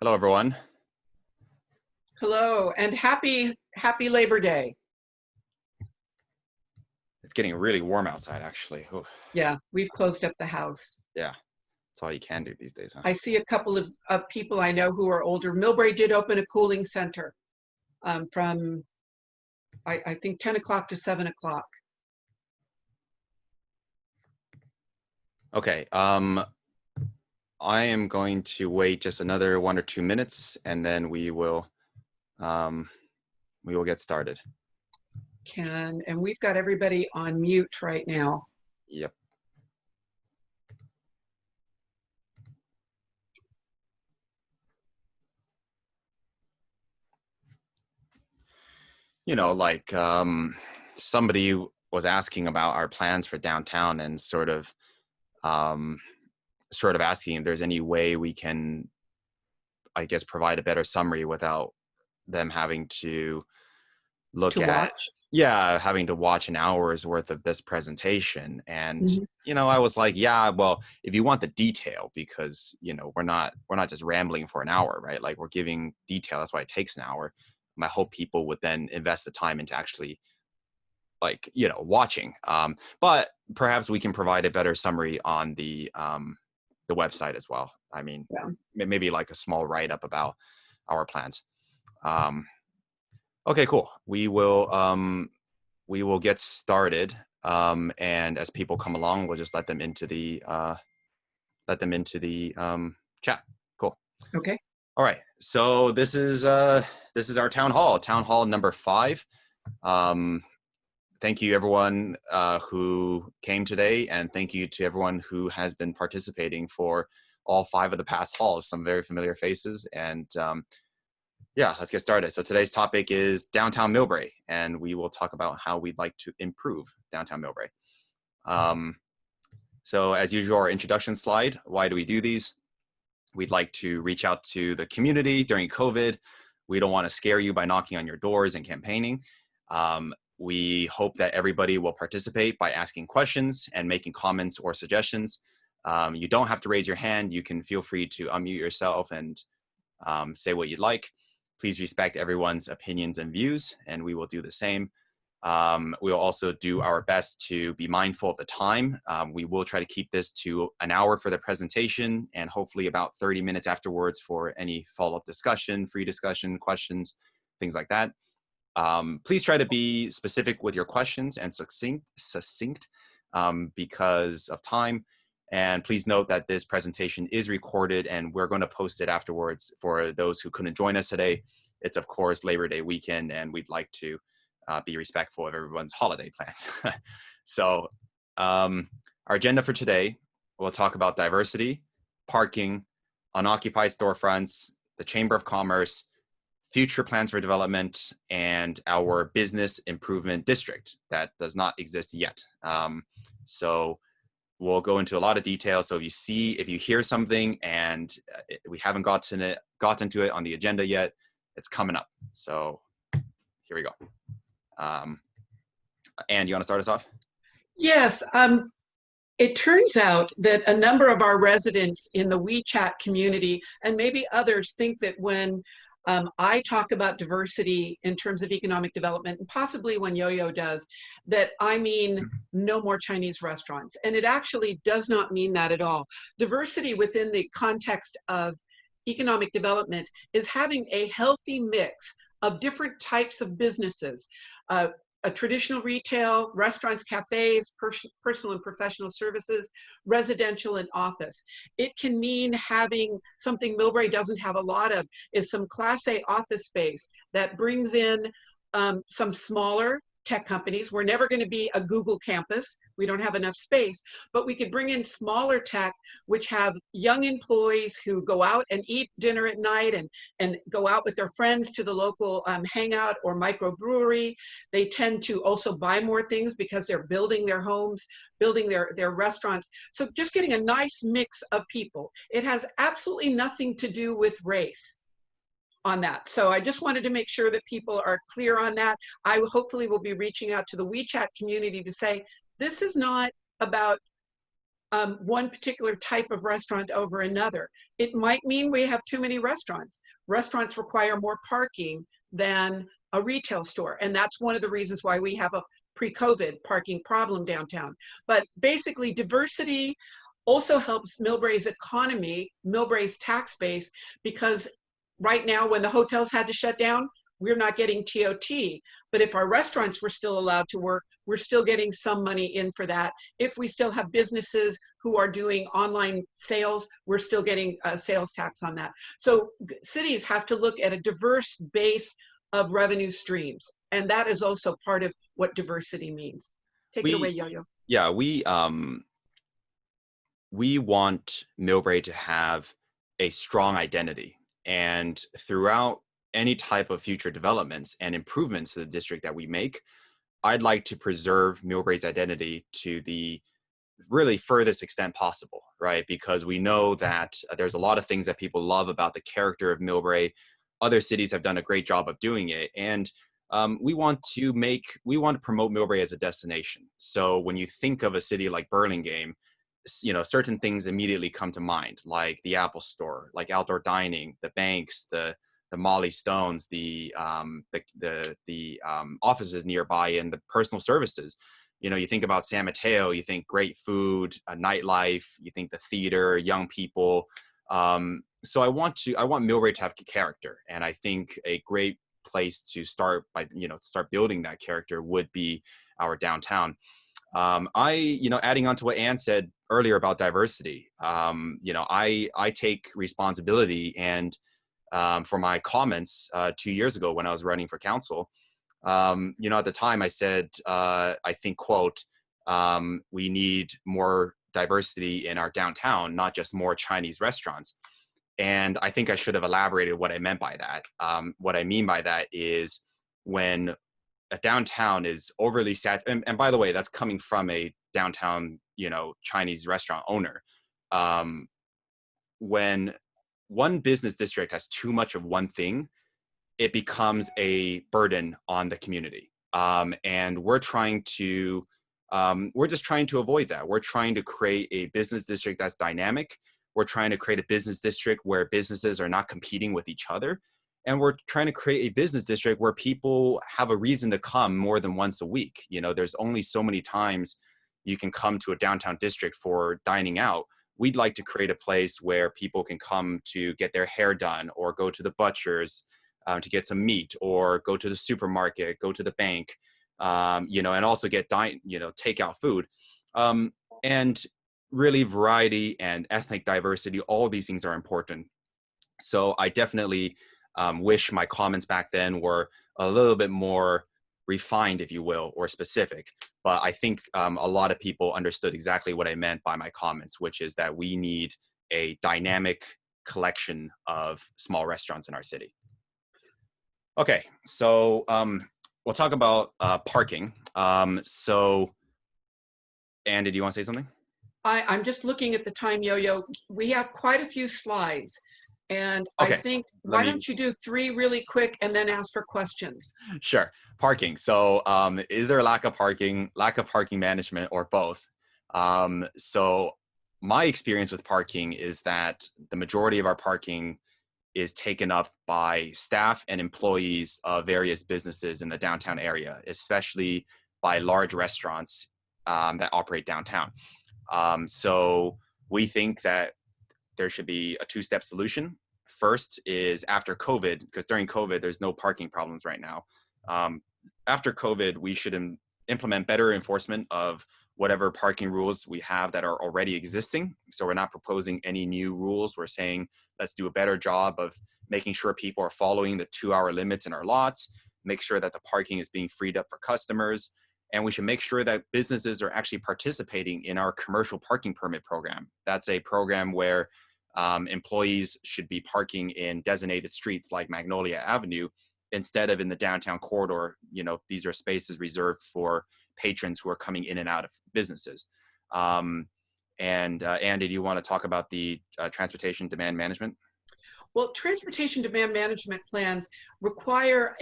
Hello, everyone. Hello, and happy Labor Day. It's getting really warm outside, actually. Oof. Yeah, we've closed up the house. Yeah, that's all you can do these days, huh? I see a couple of people I know who are older. Millbrae did open a cooling center from, I think, 10 o'clock to 7 o'clock. Okay, I am going to wait just another 1 or 2 minutes, and then we will get started. And we've got everybody on mute right now. Yep. Like somebody was asking about our plans for downtown and um, sort of asking if there's any way we can, I guess, provide a better summary without them having to look To at, watch. yeah, having to watch an hour's worth of this presentation. And Mhm. I was like, yeah, well, if you want the detail, because we're not just rambling for an hour, right? Like, we're giving detail, that's why it takes an hour. I hope people would then invest the time into actually, like, watching. But perhaps we can provide a better summary on the website as well. I mean, Yeah. maybe like a small write-up about our plans. Okay, cool. We will get started, and as people come along, we'll just let them into the chat. Cool. Okay. All right. So this is our town hall number 5. Thank you, everyone who came today, and thank you to everyone who has been participating for all 5 of the past halls. Some very familiar faces, and yeah, let's get started. So today's topic is downtown Millbrae, and we will talk about how we'd like to improve downtown Millbrae. So as usual, our introduction slide. Why do we do these? We'd like to reach out to the community during COVID. We don't want to scare you by knocking on your doors and campaigning. We hope that everybody will participate by asking questions and making comments or suggestions. You don't have to raise your hand. You can feel free to unmute yourself and say what you'd like. Please respect everyone's opinions and views, and we will do the same. We will also do our best to be mindful of the time. We will try to keep this to an hour for the presentation, and hopefully about 30 minutes afterwards for any follow-up discussion, free discussion, questions, things like that. Please try to be specific with your questions and succinct because of time. And please note that this presentation is recorded, and we're going to post it afterwards for those who couldn't join us today. It's, of course, Labor Day weekend, and we'd like to be respectful of everyone's holiday plans. So our agenda for today, we'll talk about diversity, parking, unoccupied storefronts, the Chamber of Commerce, future plans for development, and our business improvement district that does not exist yet. So we'll go into a lot of detail. So if you hear something and we haven't gotten to it on the agenda yet, it's coming up. So here we go. Anne, you want to start us off? Yes. It turns out that a number of our residents in the WeChat community, and maybe others, think that when I talk about diversity in terms of economic development, and possibly when Yo-Yo does, that I mean no more Chinese restaurants. And it actually does not mean that at all. Diversity within the context of economic development is having a healthy mix of different types of businesses. A traditional retail, restaurants, cafes, personal and professional services, residential and office. It can mean having something Millbrae doesn't have a lot of, is some Class A office space that brings in some smaller tech companies. We're never going to be a Google campus. We don't have enough space, but we could bring in smaller tech, which have young employees who go out and eat dinner at night and go out with their friends to the local hangout or microbrewery. They tend to also buy more things because they're building their homes, building their restaurants. So just getting a nice mix of people. It has absolutely nothing to do with race on that. So I just wanted to make sure that people are clear on that. I hopefully will be reaching out to the WeChat community to say, this is not about one particular type of restaurant over another. It might mean we have too many restaurants. Restaurants require more parking than a retail store. And that's one of the reasons why we have a pre-COVID parking problem downtown. But basically, diversity also helps Millbrae's economy, Millbrae's tax base, because right now, when the hotels had to shut down, we're not getting TOT. But if our restaurants were still allowed to work, we're still getting some money in for that. If we still have businesses who are doing online sales, we're still getting sales tax on that. So cities have to look at a diverse base of revenue streams. And that is also part of what diversity means. Take it away, Yo-Yo. Yeah, we want Millbrae to have a strong identity. And throughout any type of future developments and improvements to the district that we make, I'd like to preserve Millbrae's identity to the really furthest extent possible, right? Because we know that there's a lot of things that people love about the character of Millbrae. Other cities have done a great job of doing it. And we want to promote Millbrae as a destination. So when you think of a city like Burlingame, certain things immediately come to mind, like the Apple Store, like outdoor dining, the banks, the Molly Stones, the offices nearby, and the personal services. You think about San Mateo, you think great food, nightlife, you think the theater, young people. So I want Millbrae to have character, and I think a great place to start start building that character would be our downtown. Adding on to what Ann said earlier about diversity, I take responsibility and for my comments 2 years ago when I was running for council. At the time I said, I think, quote, we need more diversity in our downtown, not just more Chinese restaurants. And I think I should have elaborated what I meant by that. What I mean by that is when a downtown is overly saturated, and by the way, that's coming from a downtown, Chinese restaurant owner. When one business district has too much of one thing, it becomes a burden on the community. And we're just trying to avoid that. We're trying to create a business district that's dynamic. We're trying to create a business district where businesses are not competing with each other. And we're trying to create a business district where people have a reason to come more than once a week. There's only so many times you can come to a downtown district for dining out. We'd like to create a place where people can come to get their hair done, or go to the butcher's to get some meat, or go to the supermarket, go to the bank, and also get takeout food. And really, variety and ethnic diversity, all these things are important. So I definitely wish my comments back then were a little bit more refined, if you will, or specific. But I think a lot of people understood exactly what I meant by my comments, which is that we need a dynamic collection of small restaurants in our city. Okay, so we'll talk about parking. So, Andy, do you want to say something? I'm just looking at the time, Yo-Yo. We have quite a few slides. And okay. I think, why don't you do 3 really quick and then ask for questions? Sure. Parking. So is there a lack of parking management, or both? So my experience with parking is that the majority of our parking is taken up by staff and employees of various businesses in the downtown area, especially by large restaurants that operate downtown. So we think that there should be a 2-step solution. First is after COVID, because during COVID, there's no parking problems right now. After COVID, we should implement better enforcement of whatever parking rules we have that are already existing. So we're not proposing any new rules. We're saying, let's do a better job of making sure people are following the 2-hour limits in our lots, make sure that the parking is being freed up for customers. And we should make sure that businesses are actually participating in our commercial parking permit program. That's a program where employees should be parking in designated streets like Magnolia Avenue instead of in the downtown corridor. These are spaces reserved for patrons who are coming in and out of businesses. And Andy, do you want to talk about the transportation demand management? Well, transportation demand management plans require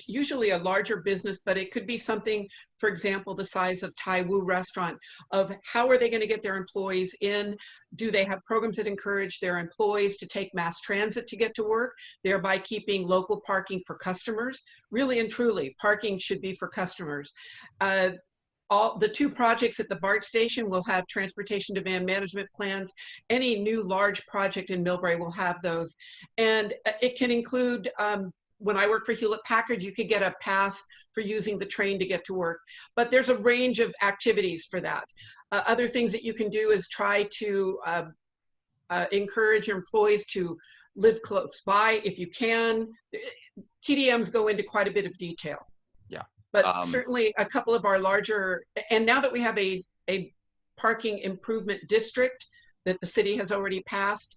usually a larger business, but it could be something, for example, the size of Tai Wu restaurant, of how are they going to get their employees in? Do they have programs that encourage their employees to take mass transit to get to work, thereby keeping local parking for customers? Really and truly, parking should be for customers. All the two projects at the BART station will have transportation demand management plans. Any new large project in Millbrae will have those. And it can include, when I worked for Hewlett Packard, you could get a pass for using the train to get to work. But there's a range of activities for that. Other things that you can do is try to encourage your employees to live close by if you can. TDMs go into quite a bit of detail. Yeah. But certainly a couple of our larger, and now that we have a parking improvement district that the city has already passed,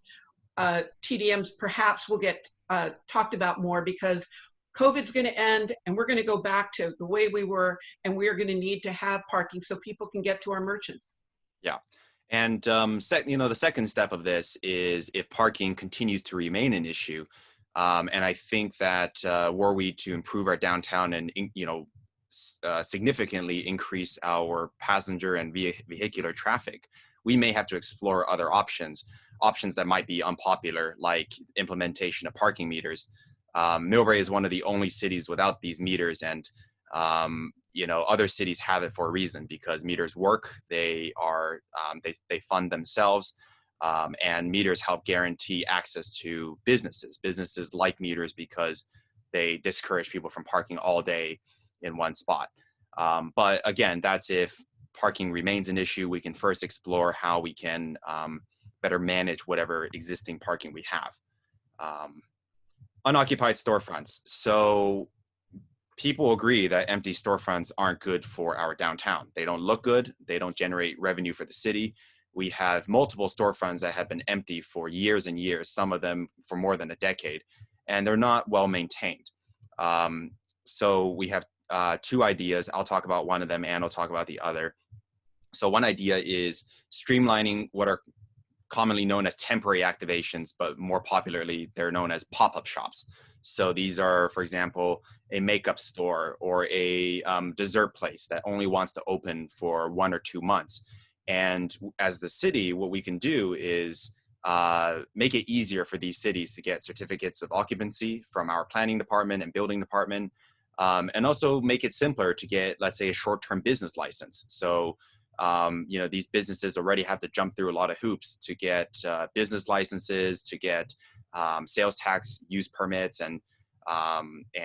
TDMs perhaps will get talked about more, because COVID's going to end and we're going to go back to the way we were, and we're going to need to have parking so people can get to our merchants. Yeah. And the second step of this is if parking continues to remain an issue, and I think that were we to improve our downtown and significantly increase our passenger and vehicular traffic, we may have to explore other options that might be unpopular, like implementation of parking meters. Millbrae is one of the only cities without these meters, and other cities have it for a reason, because meters work. They are they fund themselves, and meters help guarantee access to businesses. Businesses like meters because they discourage people from parking all day in one spot. But again, that's if parking remains an issue. We can first explore how we can better manage whatever existing parking we have. Unoccupied storefronts. So people agree that empty storefronts aren't good for our downtown. They don't look good. They don't generate revenue for the city. We have multiple storefronts that have been empty for years and years, some of them for more than a decade, and they're not well maintained. So we have two ideas. I'll talk about one of them, and I'll talk about the other. So one idea is streamlining what are commonly known as temporary activations, but more popularly, they're known as pop-up shops. So these are, for example, a makeup store or a dessert place that only wants to open for 1 or 2 months. And as the city, what we can do is make it easier for these cities to get certificates of occupancy from our planning department and building department, and also make it simpler to get, let's say, a short-term business license. So, these businesses already have to jump through a lot of hoops to get business licenses, to get sales tax use permits, and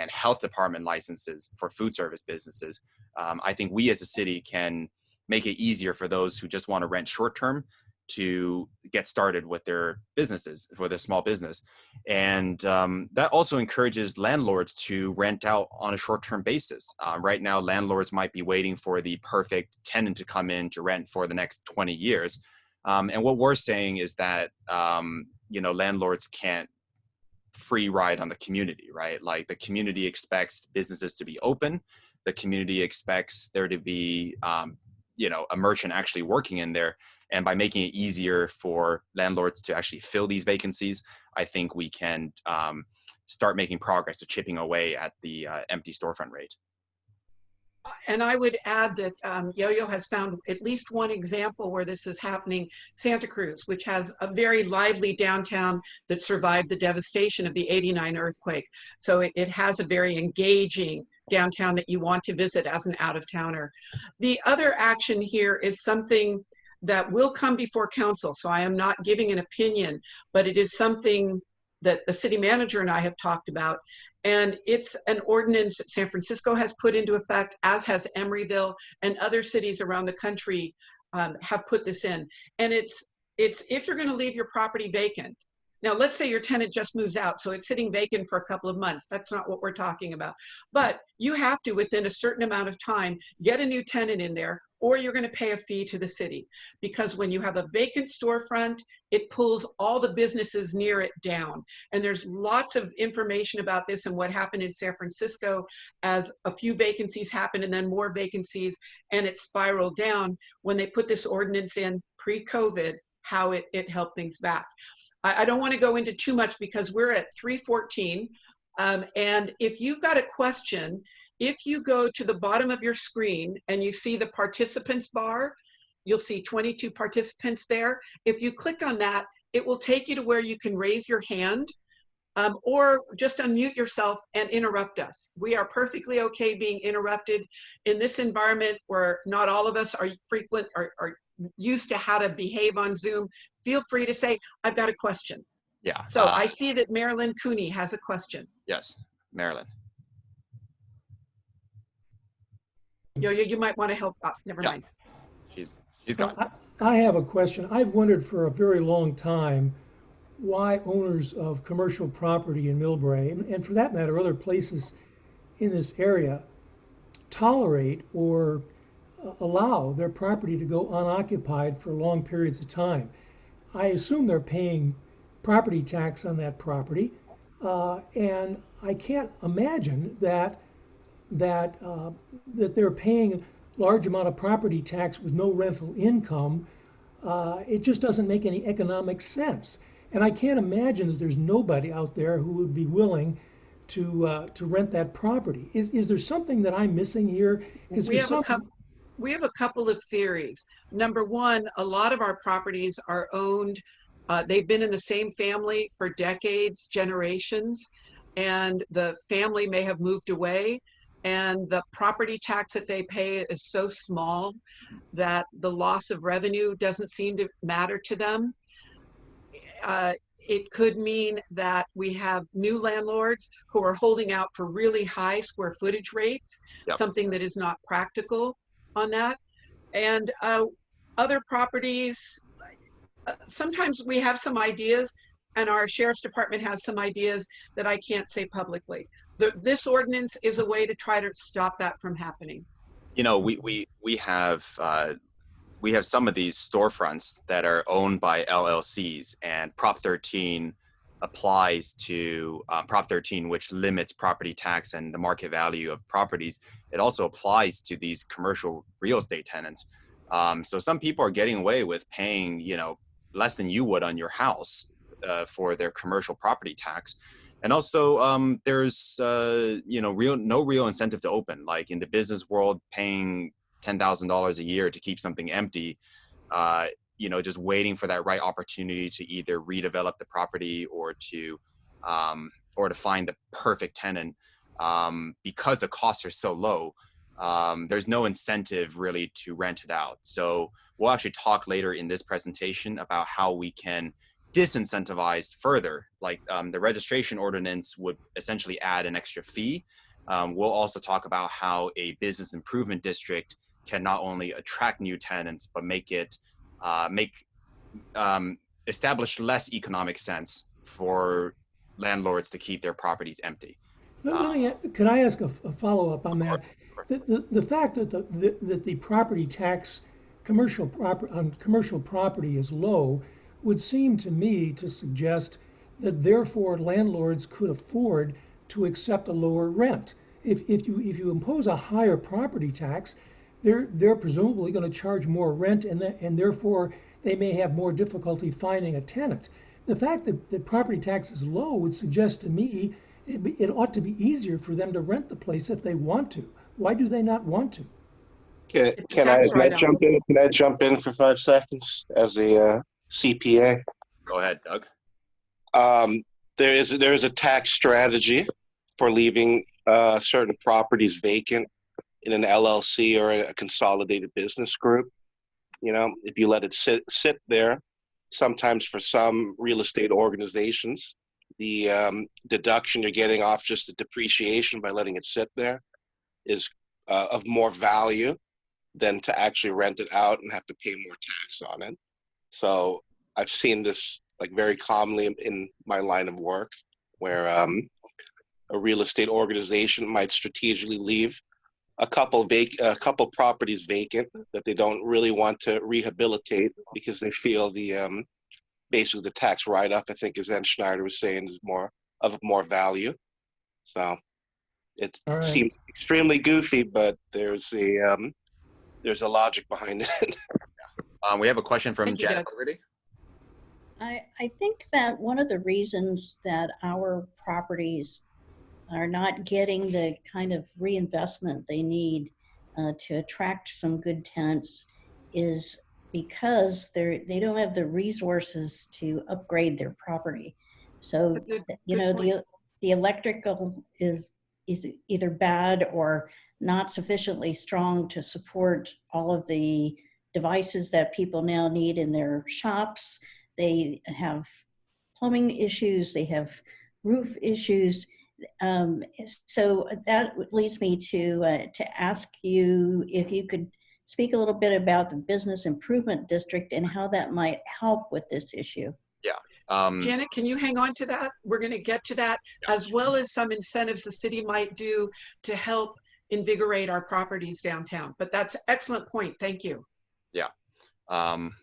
health department licenses for food service businesses. I think we as a city can make it easier for those who just want to rent short-term to get started with their businesses, for their small business. And that also encourages landlords to rent out on a short-term basis. Right now, landlords might be waiting for the perfect tenant to come in to rent for the next 20 years. And what we're saying is that, landlords can't free ride on the community, right? Like, the community expects businesses to be open. The community expects there to be, a merchant actually working in there. And by making it easier for landlords to actually fill these vacancies, I think we can start making progress to chipping away at the empty storefront rate. And I would add that Yo-Yo has found at least one example where this is happening. Santa Cruz, which has a very lively downtown that survived the devastation of the '89 earthquake. So it has a very engaging downtown that you want to visit as an out-of-towner. The other action here is something that will come before council. So I am not giving an opinion, but it is something that the city manager and I have talked about. And it's an ordinance that San Francisco has put into effect, as has Emeryville, and other cities around the country have put this in. And it's if you're going to leave your property vacant. Now, let's say your tenant just moves out, so it's sitting vacant for a couple of months. That's not what we're talking about. But you have to, within a certain amount of time, get a new tenant in there, or you're going to pay a fee to the city. Because when you have a vacant storefront, it pulls all the businesses near it down. And there's lots of information about this and what happened in San Francisco as a few vacancies happened and then more vacancies, and it spiraled down. When they put this ordinance in pre-COVID, how it helped things back. I don't want to go into too much because we're at 3:14. And if you've got a question, if you go to the bottom of your screen and you see the participants bar, you'll see 22 participants there. If you click on that, it will take you to where you can raise your hand, or just unmute yourself and interrupt us. We are perfectly okay being interrupted in this environment where not all of us are used to how to behave on Zoom. Feel free to say, I've got a question. Yeah. So I see that Marilyn Cooney has a question. Yes, Marilyn. You might want to help. Never mind. She's gone. I have a question. I've wondered for a very long time why owners of commercial property in Millbrae, and for that matter, other places in this area, tolerate or allow their property to go unoccupied for long periods of time. I assume they're paying property tax on that property, and I can't imagine that they're paying large amount of property tax with no rental income. It just doesn't make any economic sense. And I can't imagine that there's nobody out there who would be willing to rent that property. Is there something that I'm missing here? We have a couple of theories. Number one, a lot of our properties are owned. They've been in the same family for decades, generations, and the family may have moved away. And the property tax that they pay is so small that the loss of revenue doesn't seem to matter to them. It could mean that we have new landlords who are holding out for really high square footage rates, something that is not practical on that. And other properties, sometimes we have some ideas, and our sheriff's department has some ideas that I can't say publicly. This ordinance is a way to try to stop that from happening. You know, we have some of these storefronts that are owned by LLCs, and Prop 13 applies to Prop 13, which limits property tax and the market value of properties. It also applies to these commercial real estate tenants. So some people are getting away with paying, less than you would on your house for their commercial property tax. And also, there's no real incentive to open. Like in the business world, paying $10,000 a year to keep something empty, just waiting for that right opportunity to either redevelop the property or to find the perfect tenant, because the costs are so low. There's no incentive really to rent it out. So we'll actually talk later in this presentation about how we can disincentivize further. Like the registration ordinance would essentially add an extra fee. We'll also talk about how a business improvement district can not only attract new tenants, but establish less economic sense for landlords to keep their properties empty. Could I ask a follow-up on that? The fact that the property tax on commercial property is low would seem to me to suggest that therefore landlords could afford to accept a lower rent. If you impose a higher property tax, they're presumably going to charge more rent, and therefore they may have more difficulty finding a tenant. The fact that the property tax is low would suggest to me it ought to be easier for them to rent the place if they want to. Why do they not want to? Can I jump in? Can I jump in for 5 seconds as a CPA? Go ahead, Doug. There is a tax strategy for leaving certain properties vacant in an LLC or a consolidated business group. If you let it sit there, sometimes for some real estate organizations, the deduction you're getting off just the depreciation by letting it sit there is of more value than to actually rent it out and have to pay more tax on it. So I've seen this like very commonly in my line of work, where a real estate organization might strategically leave a couple properties vacant that they don't really want to rehabilitate because they feel basically the tax write-off, I think, as Schneider was saying, is more value. So it seems extremely goofy, but there's a logic behind it. We have a question from Janet Fogarty. I think that one of the reasons that our properties are not getting the kind of reinvestment they need to attract some good tenants is because they don't have the resources to upgrade their property. So, you Good know, point. the electrical is either bad or not sufficiently strong to support all of the devices that people now need in their shops. They have plumbing issues, they have roof issues. So that leads me to ask you if you could speak a little bit about the business improvement district and how that might help with this issue. Yeah. Janet, can you hang on to that? We're going to get to that, Yeah. as well as some incentives the city might do to help invigorate our properties downtown. But that's an excellent point. Thank you. Yeah.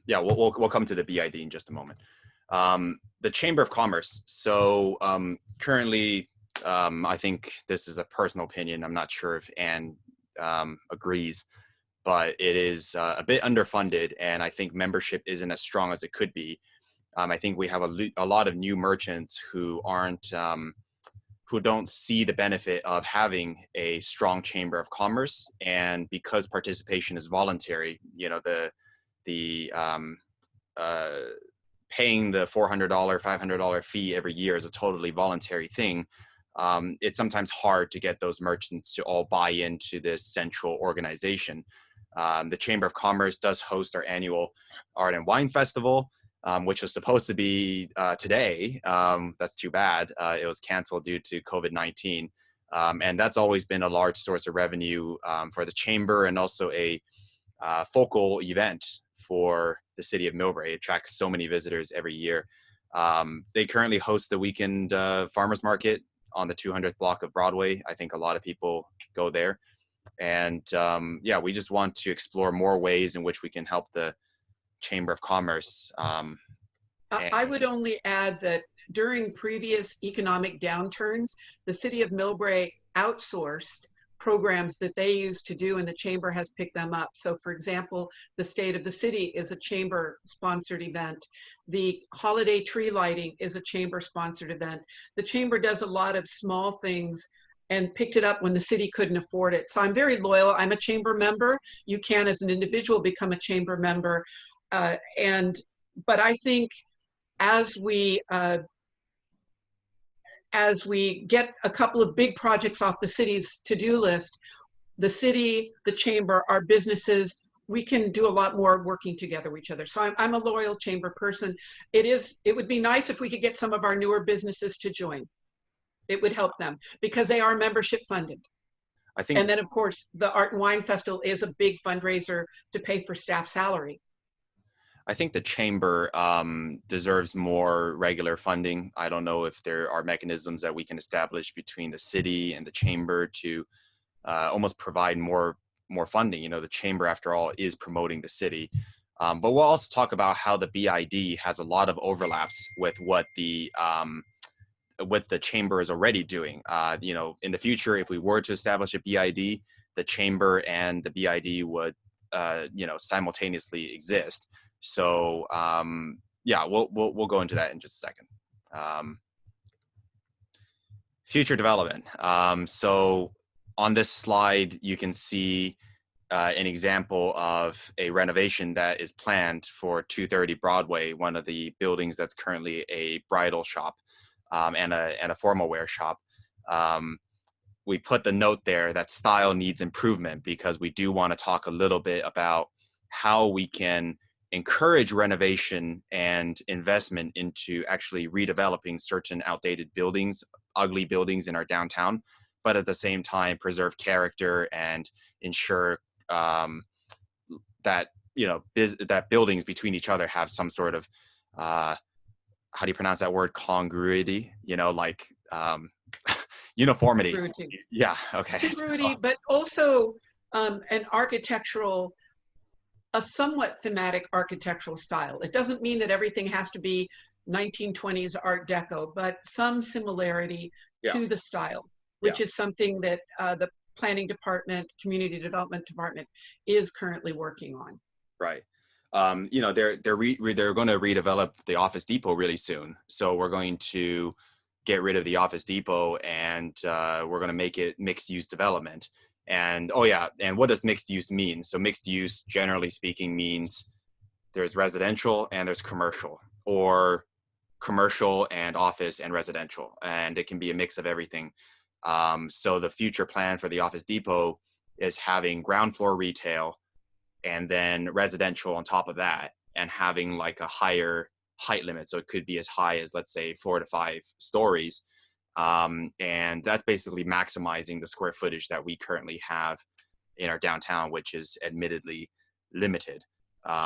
Yeah, we'll come to the BID in just a moment. The Chamber of Commerce. So currently, I think this is a personal opinion. I'm not sure if Anne agrees, but it is a bit underfunded, and I think membership isn't as strong as it could be. I think we have a lot of new merchants who aren't, who don't see the benefit of having a strong Chamber of Commerce, and because participation is voluntary, you know, the paying the $400, $500 fee every year is a totally voluntary thing. It's sometimes hard to get those merchants to all buy into this central organization. The Chamber of Commerce does host our annual Art and Wine Festival, which was supposed to be today. That's too bad. It was canceled due to COVID-19. And that's always been a large source of revenue for the Chamber, and also a focal event for the city of Millbrae. It attracts so many visitors every year. They currently host the weekend farmers market on the 200th block of Broadway. I think a lot of people go there. And yeah, we just want to explore more ways in which we can help the Chamber of Commerce. I would only add that during previous economic downturns, the city of Millbrae outsourced programs that they used to do, and the chamber has picked them up. So for example, the State of the City is a chamber sponsored event. The holiday tree lighting is a chamber sponsored event. The chamber does a lot of small things and picked it up when the city couldn't afford it. So I'm very loyal. I'm a chamber member. You can, as an individual, become a chamber member. But I think as we get a couple of big projects off the city's to-do list, the city, the chamber, our businesses, we can do a lot more working together with each other. So I'm a loyal chamber person. It would be nice if we could get some of our newer businesses to join. It would help them because they are membership funded. I think, and then of course the Art and Wine Festival is a big fundraiser to pay for staff salary. I think the chamber deserves more regular funding. I don't know if there are mechanisms that we can establish between the city and the chamber to almost provide more funding. You know, the chamber, after all, is promoting the city. But we'll also talk about how the BID has a lot of overlaps with what the chamber is already doing. You know, in the future, if we were to establish a BID, the chamber and the BID would, you know, simultaneously exist. So yeah, we'll go into that in just a second. Future development. So on this slide, you can see an example of a renovation that is planned for 230 Broadway, one of the buildings that's currently a bridal shop and a formal wear shop. We put the note there that style needs improvement because we do want to talk a little bit about how we can encourage renovation and investment into actually redeveloping certain outdated buildings, ugly buildings in our downtown, but at the same time preserve character and ensure that, you know, that buildings between each other have some sort of how do you pronounce that word? Congruity, you know, like uniformity. Congruity. Yeah. Okay. Congruity, but also a somewhat thematic architectural style. It doesn't mean that everything has to be 1920s Art Deco, but some similarity to the style, which is something that the planning department, community development department is currently working on. Right. you know, they're going to redevelop the Office Depot really soon. So we're going to get rid of the Office Depot, and we're going to make it mixed use development. And oh yeah, and what does mixed use mean? So mixed use, generally speaking, means there's residential and there's commercial, or commercial and office and residential, and it can be a mix of everything. So the future plan for the Office Depot is having ground floor retail and then residential on top of that, and having like a higher height limit. So it could be as high as, let's say, 4 to 5 stories. And that's basically maximizing the square footage that we currently have in our downtown, which is admittedly limited.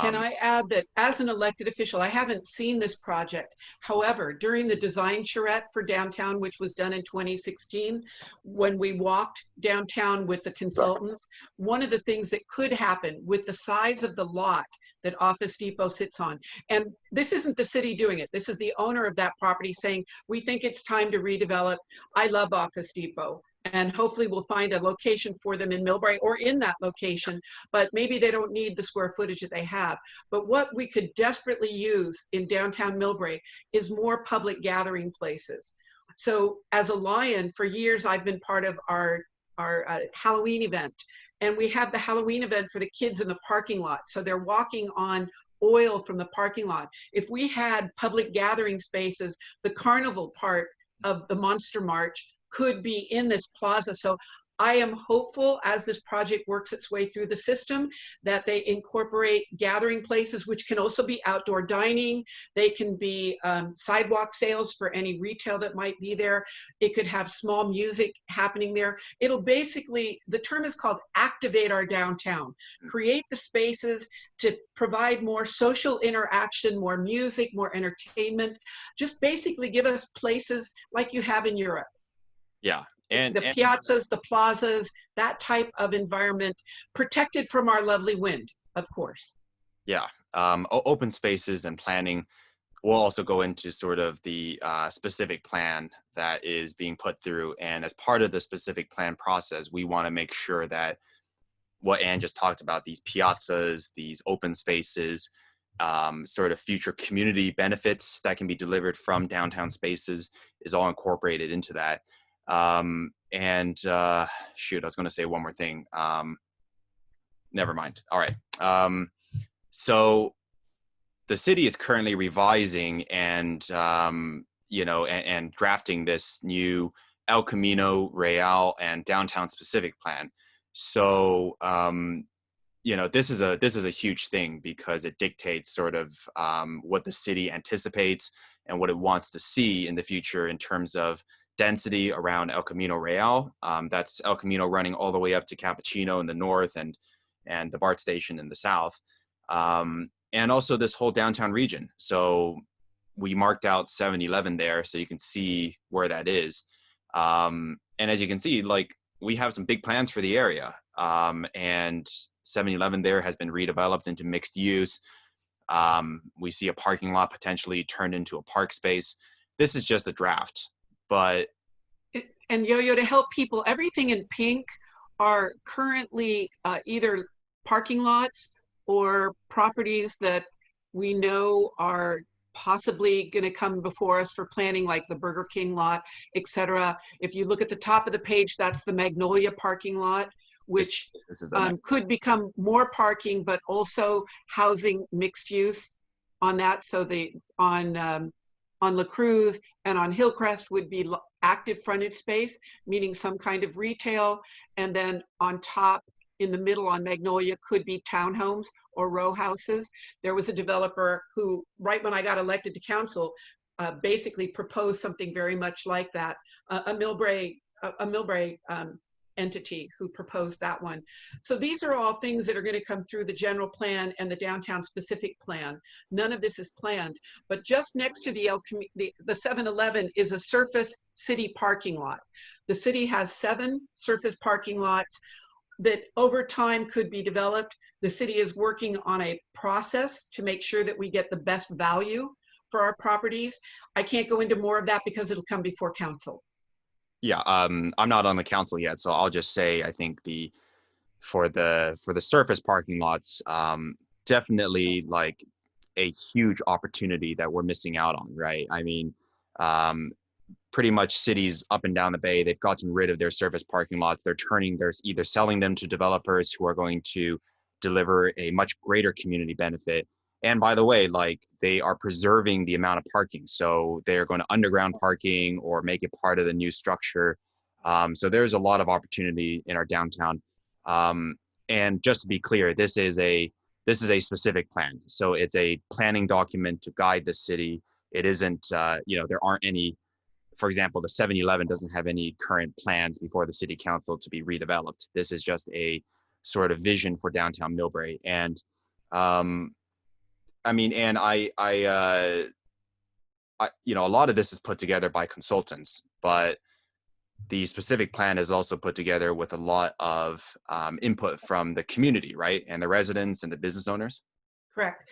Can I add that as an elected official, I haven't seen this project. However, during the design charrette for downtown, which was done in 2016, when we walked downtown with the consultants, one of the things that could happen with the size of the lot that Office Depot sits on, and this isn't the city doing it, this is the owner of that property saying, we think it's time to redevelop. I love Office Depot. And hopefully we'll find a location for them in Millbrae or in that location, but maybe they don't need the square footage that they have. But what we could desperately use in downtown Millbrae is more public gathering places. So as a Lion, for years, I've been part of our Halloween event. And we have the Halloween event for the kids in the parking lot. So they're walking on oil from the parking lot. If we had public gathering spaces, the carnival part of the Monster March could be in this plaza. So I am hopeful as this project works its way through the system that they incorporate gathering places, which can also be outdoor dining. They can be sidewalk sales for any retail that might be there. It could have small music happening there. It'll basically, the term is called activate our downtown. Create the spaces to provide more social interaction, more music, more entertainment. Just basically give us places like you have in Europe. Yeah. And the piazzas, the plazas, that type of environment, protected from our lovely wind, of course. Yeah. Open spaces and planning will also go into sort of the specific plan that is being put through. And as part of the specific plan process, we want to make sure that what Ann just talked about, these piazzas, these open spaces, sort of future community benefits that can be delivered from downtown spaces is all incorporated into that. Shoot, I was going to say one more thing. Never mind. All right. So the city is currently revising and, you know, and drafting this new El Camino Real and downtown specific plan. So, you know, this is a huge thing because it dictates sort of, what the city anticipates and what it wants to see in the future in terms of density around El Camino Real. That's El Camino running all the way up to Cappuccino in the north and the BART station in the south. And also this whole downtown region. So we marked out 7-Eleven there so you can see where that is. And as you can see, like we have some big plans for the area. And 7-Eleven there has been redeveloped into mixed use. We see a parking lot potentially turned into a park space. This is just a draft. But and Yo-Yo, to help people, everything in pink are currently either parking lots or properties that we know are possibly going to come before us for planning, like the Burger King lot, etc. If you look at the top of the page, that's the Magnolia parking lot, which could become more parking, but also housing mixed use on that. So on La Cruz and on Hillcrest would be active frontage space, meaning some kind of retail. And then on top, in the middle on Magnolia could be townhomes or row houses. There was a developer who, right when I got elected to council, basically proposed something very much like that. A Millbrae entity who proposed that one. So these are all things that are going to come through the general plan and the downtown specific plan. None of this is planned, but just next to the 7-Eleven is a surface city parking lot. The city has 7 surface parking lots that over time could be developed. The city is working on a process to make sure that we get the best value for our properties. I can't go into more of that because it'll come before council. Yeah, I'm not on the council yet, so I'll just say I think for the surface parking lots, to definitely like a huge opportunity that we're missing out on, right? I mean, pretty much cities up and down the bay, they've gotten rid of their surface parking lots. They're either selling them to developers who are going to deliver a much greater community benefit. And by the way, like they are preserving the amount of parking. So they're going to underground parking or make it part of the new structure. So there's a lot of opportunity in our downtown. And just to be clear, this is a specific plan. So it's a planning document to guide the city. It isn't, there aren't any, for example, the 7-Eleven doesn't have any current plans before the city council to be redeveloped. This is just a sort of vision for downtown Millbrae. And I mean, and a lot of this is put together by consultants, but the specific plan is also put together with a lot of input from the community, right? And the residents and the business owners. Correct.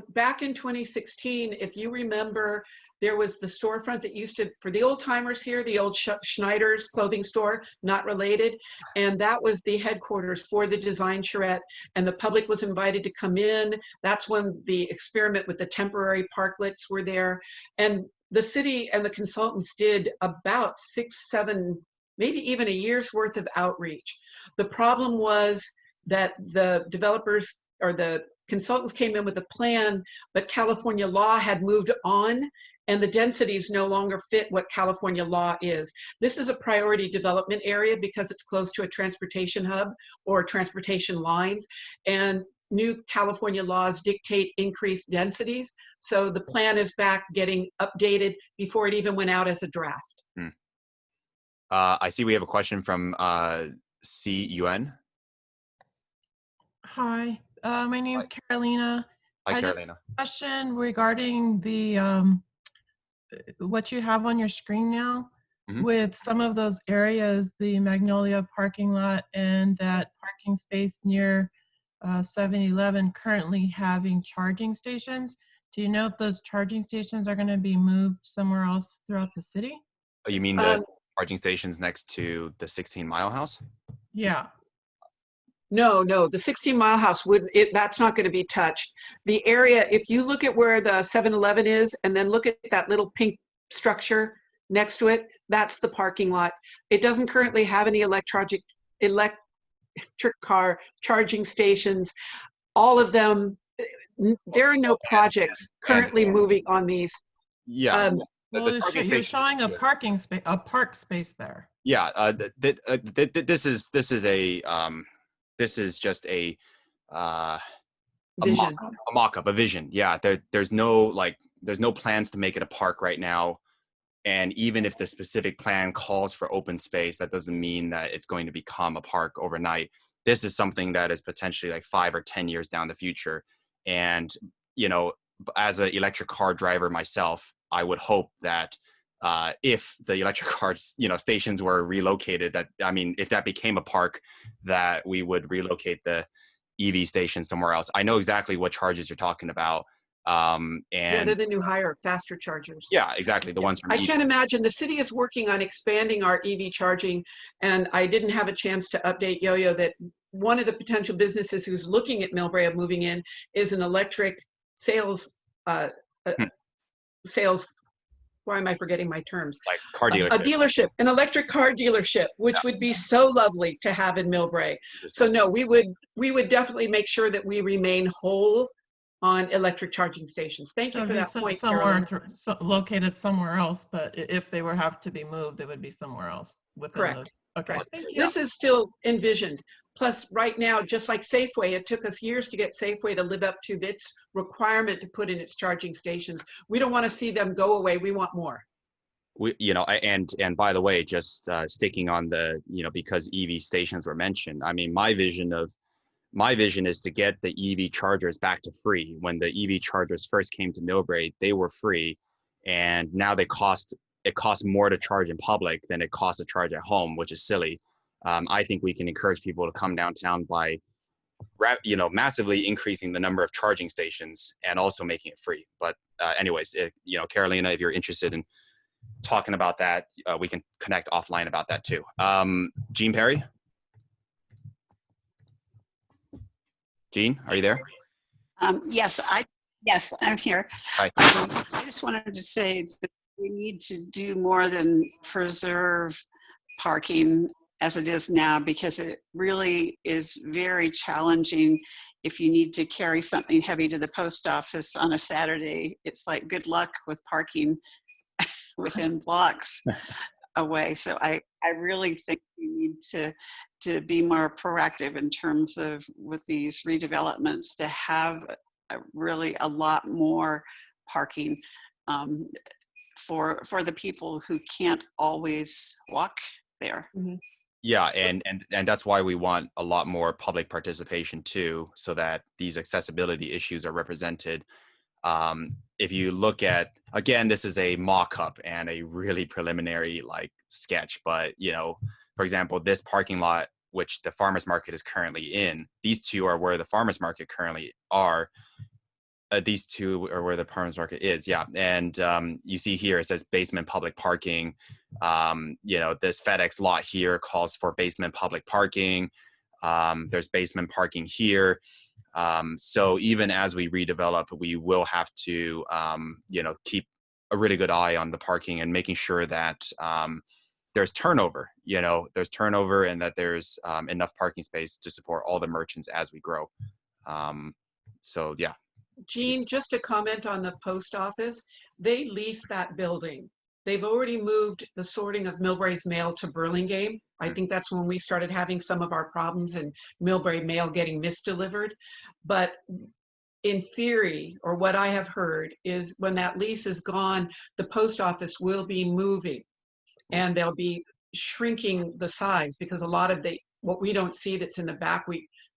Back in 2016, if you remember, there was the storefront that used to, for the old timers here, the old Schneider's clothing store, not related. And that was the headquarters for the design charrette. And the public was invited to come in. That's when the experiment with the temporary parklets were there. And the city and the consultants did about 6, 7, maybe even a year's worth of outreach. The problem was that the developers or the consultants came in with a plan, but California law had moved on and the densities no longer fit what California law is. This is a priority development area because it's close to a transportation hub or transportation lines, and new California laws dictate increased densities. So the plan is back getting updated before it even went out as a draft. I see we have a question from CUN. Hi, my name is Carolina. Hi, Carolina. Question regarding the what you have on your screen now, with some of those areas, the Magnolia parking lot and that parking space near 7-Eleven currently having charging stations. Do you know if those charging stations are going to be moved somewhere else throughout the city? Oh, you mean the charging stations next to the 16 Mile House? Yeah. No, the 16 Mile House, that's not going to be touched. The area, if you look at where the 7-Eleven is and then look at that little pink structure next to it, that's the parking lot. It doesn't currently have any electric car charging stations. All of them, there are no projects currently moving on these. Yeah. Well, you're showing a parking space, a park space there. Yeah. This is just a vision, a mock-up, a vision. Yeah, there's no plans to make it a park right now. And even if the specific plan calls for open space, that doesn't mean that it's going to become a park overnight. This is something that is potentially like 5 or 10 years down the future. And, as an electric car driver myself, I would hope that if the electric car, stations were relocated, if that became a park, that we would relocate the EV station somewhere else. I know exactly what charges you're talking about. And they're the new higher, faster chargers. Yeah, exactly. The ones from I can't imagine. The city is working on expanding our EV charging, and I didn't have a chance to update Yo-Yo that one of the potential businesses who's looking at Millbrae of moving in is an electric sales, why am I forgetting my terms? Like car dealership. A dealership, an electric car dealership, which would be so lovely to have in Millbrae. So no, we would definitely make sure that we remain whole on electric charging stations. Thank you for that point, somewhere located somewhere else, but if they have to be moved, it would be somewhere else. Correct. Okay. Correct. Thank you. This is still envisioned. Plus, right now, just like Safeway, it took us years to get Safeway to live up to its requirement to put in its charging stations. We don't want to see them go away. We want more. And by the way, just sticking on the, because EV stations were mentioned, my vision is to get the EV chargers back to free. When the EV chargers first came to Millbrae, they were free, and now it costs more to charge in public than it costs to charge at home, which is silly. I think we can encourage people to come downtown by, massively increasing the number of charging stations and also making it free. But anyways, Carolina, if you're interested in talking about that, we can connect offline about that too. Jean Perry? Jean, are you there? Yes, I'm here. Hi. I just wanted to say that we need to do more than preserve parking as it is now, because it really is very challenging. If you need to carry something heavy to the post office on a Saturday, it's like good luck with parking within blocks away. So I really think we need to be more proactive in terms of, with these redevelopments, to have really a lot more parking for the people who can't always walk there. Mm-hmm. Yeah, and that's why we want a lot more public participation too, so that these accessibility issues are represented. If you look at, again, this is a mock-up and a really preliminary like sketch, but you know, for example, this parking lot, which the farmers market is currently in, these two are where the farmers market currently are. These two are where the farmers market is, yeah. And you see here it says basement public parking. You know, this FedEx lot here calls for basement public parking. There's basement parking here. So even as we redevelop, we will have to, you know, keep a really good eye on the parking and making sure that there's turnover, you know, there's turnover and that there's enough parking space to support all the merchants as we grow. So yeah. Jean, just a comment on the post office. They lease that building. They've already moved the sorting of Millbrae's mail to Burlingame. I think that's when we started having some of our problems and Millbrae mail getting misdelivered. But in theory, or what I have heard, is when that lease is gone, the post office will be moving and they'll be shrinking the size, because a lot of what we don't see that's in the back,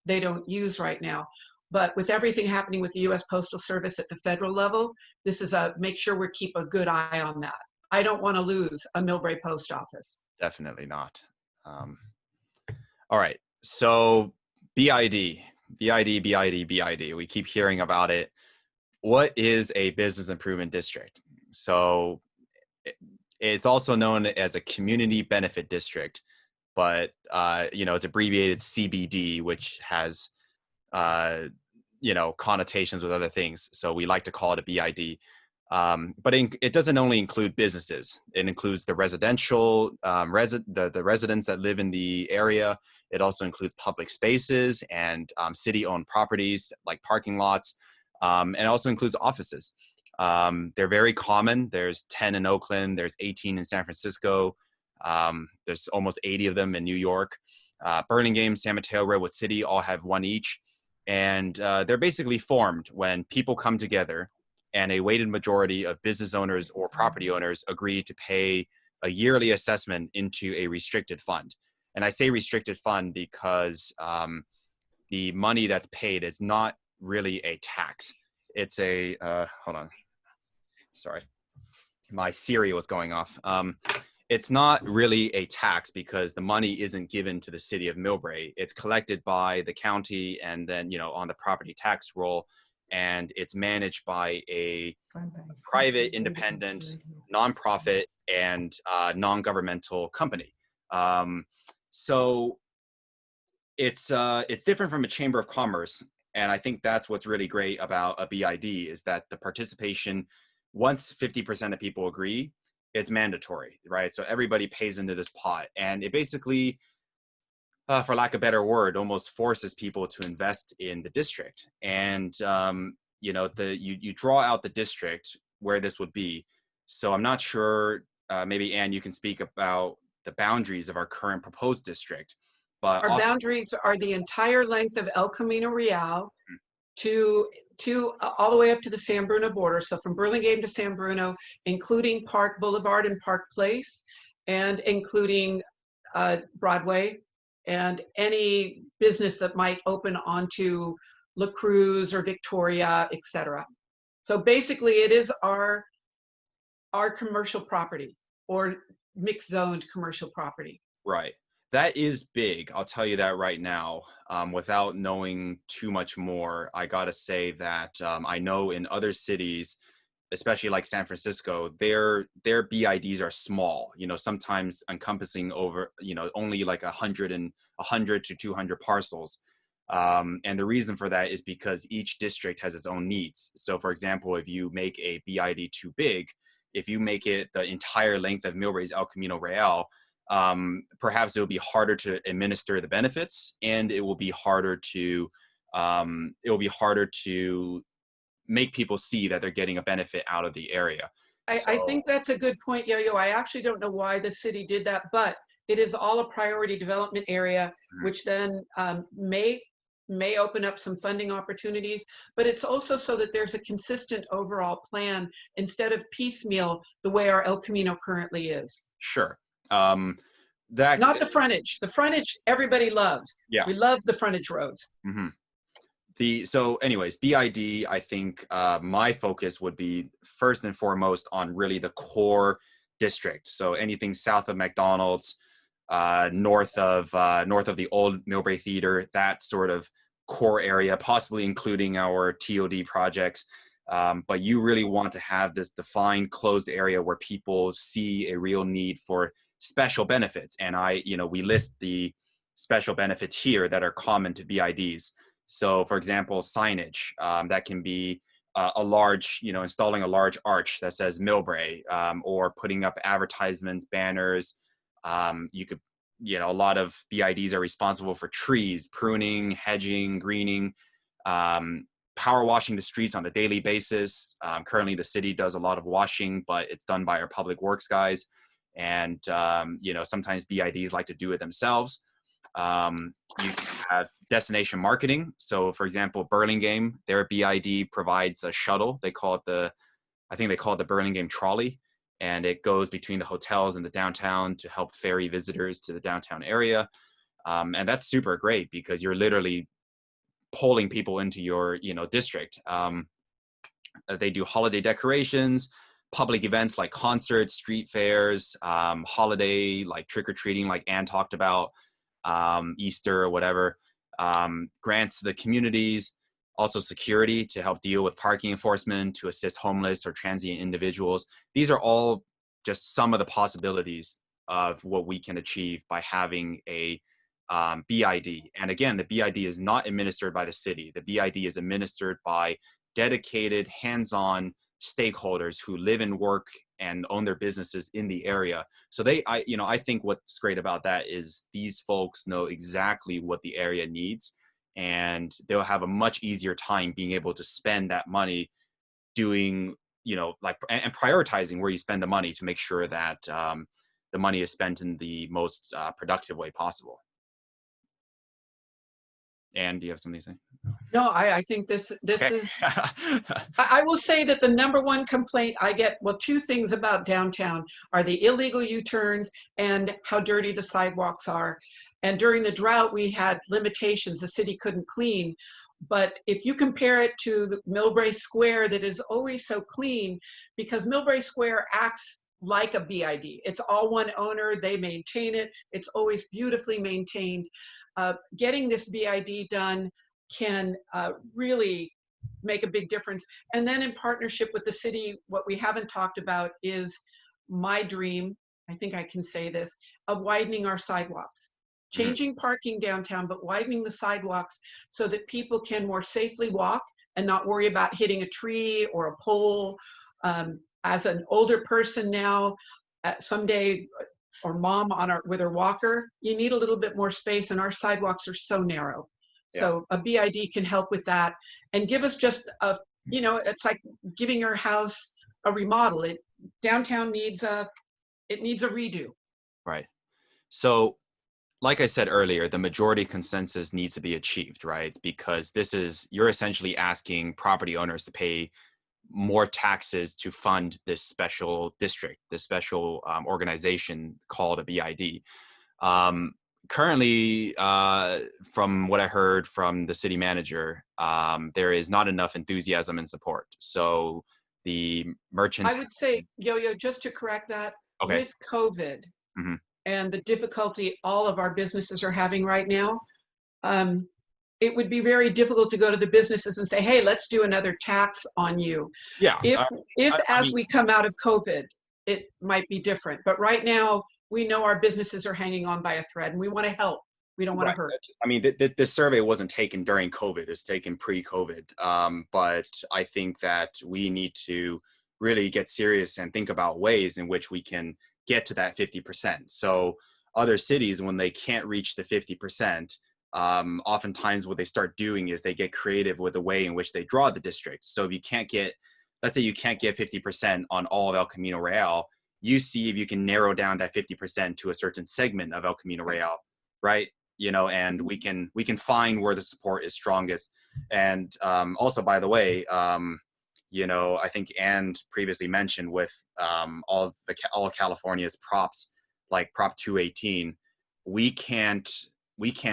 they don't use right now. But with everything happening with the U.S. Postal Service at the federal level, this is make sure we keep a good eye on that. I don't want to lose a Millbrae post office. Definitely not. All right. So BID. We keep hearing about it. What is a business improvement district? So it's also known as a community benefit district, but you know, it's abbreviated CBD, which has you know, connotations with other things. So we like to call it a BID. But it doesn't only include businesses. It includes the residential, the residents that live in the area. It also includes public spaces and city-owned properties like parking lots. And it also includes offices. They're very common. There's 10 in Oakland. There's 18 in San Francisco. There's almost 80 of them in New York. Burlingame, San Mateo, Redwood City all have one each. And they're basically formed when people come together and a weighted majority of business owners or property owners agree to pay a yearly assessment into a restricted fund. And I say restricted fund because the money that's paid is not really a tax. It's a, hold on, sorry, my Siri was going off. It's not really a tax because the money isn't given to the city of Millbrae. It's collected by the county and then, you know, on the property tax roll, and it's managed by a private, independent, nonprofit, and non-governmental company. So it's different from a chamber of commerce, and I think that's what's really great about a BID is that the participation, once 50% of people agree, it's mandatory, right? So everybody pays into this pot, and it basically, for lack of a better word, almost forces people to invest in the district. And you know, you draw out the district where this would be. So I'm not sure. Maybe Anne, you can speak about the boundaries of our current proposed district. But our boundaries are the entire length of El Camino Real to all the way up to the San Bruno border. So from Burlingame to San Bruno, including Park Boulevard and Park Place, and including Broadway, and any business that might open onto La Cruz or Victoria, etc. So basically it is our commercial property, or mixed zoned commercial property. Right. That is big. I'll tell you that right now. Without knowing too much more, I gotta say that I know in other cities, especially like San Francisco, their BIDs are small. You know, sometimes encompassing over, you know, only like 100 to 200 parcels. And the reason for that is because each district has its own needs. So for example, if you make a BID too big, if you make it the entire length of Millbrae's El Camino Real, perhaps it will be harder to administer the benefits, and it will be harder to make people see that they're getting a benefit out of the area. I think that's a good point, Yo-Yo. I actually don't know why the city did that, but it is all a priority development area, which then may open up some funding opportunities, but it's also so that there's a consistent overall plan instead of piecemeal the way our El Camino currently is. Sure. Not the frontage. The frontage everybody loves. Yeah. We love the frontage roads. So anyways, BID, I think my focus would be first and foremost on really the core district. So anything south of McDonald's, north of the old Millbrae Theater, that sort of core area, possibly including our TOD projects. But you really want to have this defined closed area where people see a real need for special benefits. And we list the special benefits here that are common to BIDs. So for example, signage, that can be a large, installing a large arch that says Millbrae, or putting up advertisements, banners. You could, a lot of BIDs are responsible for trees, pruning, hedging, greening, power washing the streets on a daily basis. Currently the city does a lot of washing, but it's done by our public works guys. And, sometimes BIDs like to do it themselves. You have destination marketing. So for example, Burlingame, their BID provides a shuttle. I think they call it the Burlingame trolley. And it goes between the hotels and the downtown to help ferry visitors to the downtown area. And that's super great because you're literally pulling people into your, district. They do holiday decorations, public events like concerts, street fairs, holiday, like trick-or-treating, like Ann talked about, Easter or whatever, grants to the communities, also security to help deal with parking enforcement, to assist homeless or transient individuals. These are all just some of the possibilities of what we can achieve by having a BID. And again, the BID is not administered by the city. The BID is administered by dedicated, hands-on stakeholders who live and work and own their businesses in the area. So I think what's great about that is these folks know exactly what the area needs, and they'll have a much easier time being able to spend that money doing, and prioritizing where you spend the money to make sure that the money is spent in the most productive way possible. And do you have something to say? No, I think this Okay. is, I will say that the number one complaint I get, well, two things about downtown are the illegal U-turns and how dirty the sidewalks are. And during the drought, we had limitations. The city couldn't clean. But if you compare it to the Millbrae Square that is always so clean, because Millbrae Square acts like a BID. It's all one owner, they maintain it. It's always beautifully maintained. Getting this BID done can really make a big difference. And then in partnership with the city, what we haven't talked about is my dream, I think I can say this, of widening our sidewalks. Changing parking downtown, but widening the sidewalks so that people can more safely walk and not worry about hitting a tree or a pole. As an older person now, someday, or mom with her walker, you need a little bit more space, and our sidewalks are so narrow. Yeah. So a BID can help with that and give us just a, it's like giving your house a remodel. Downtown needs a redo. Right. So like I said earlier, the majority consensus needs to be achieved, right? Because you're essentially asking property owners to pay more taxes to fund this special district, this special organization called a BID. Currently, from what I heard from the city manager, there is not enough enthusiasm and support. So the merchants— I would say, Yo-Yo, just to correct that, okay. With COVID and the difficulty all of our businesses are having right now, it would be very difficult to go to the businesses and say, hey, let's do another tax on you. Yeah. As we come out of COVID, it might be different. But right now, we know our businesses are hanging on by a thread, and we want to help. We don't want to hurt. I mean, the survey wasn't taken during COVID, it's taken pre-COVID. But I think that we need to really get serious and think about ways in which we can get to that 50%. So other cities, when they can't reach the 50%, oftentimes what they start doing is they get creative with the way in which they draw the district. So if you can't get, let's say you can't get 50% on all of El Camino Real, you see if you can narrow down that 50% to a certain segment of El Camino Real, right? You know, and we can find where the support is strongest. And also, by the way, you know, I think Ann previously mentioned with all of California's props, like Prop 218, we can't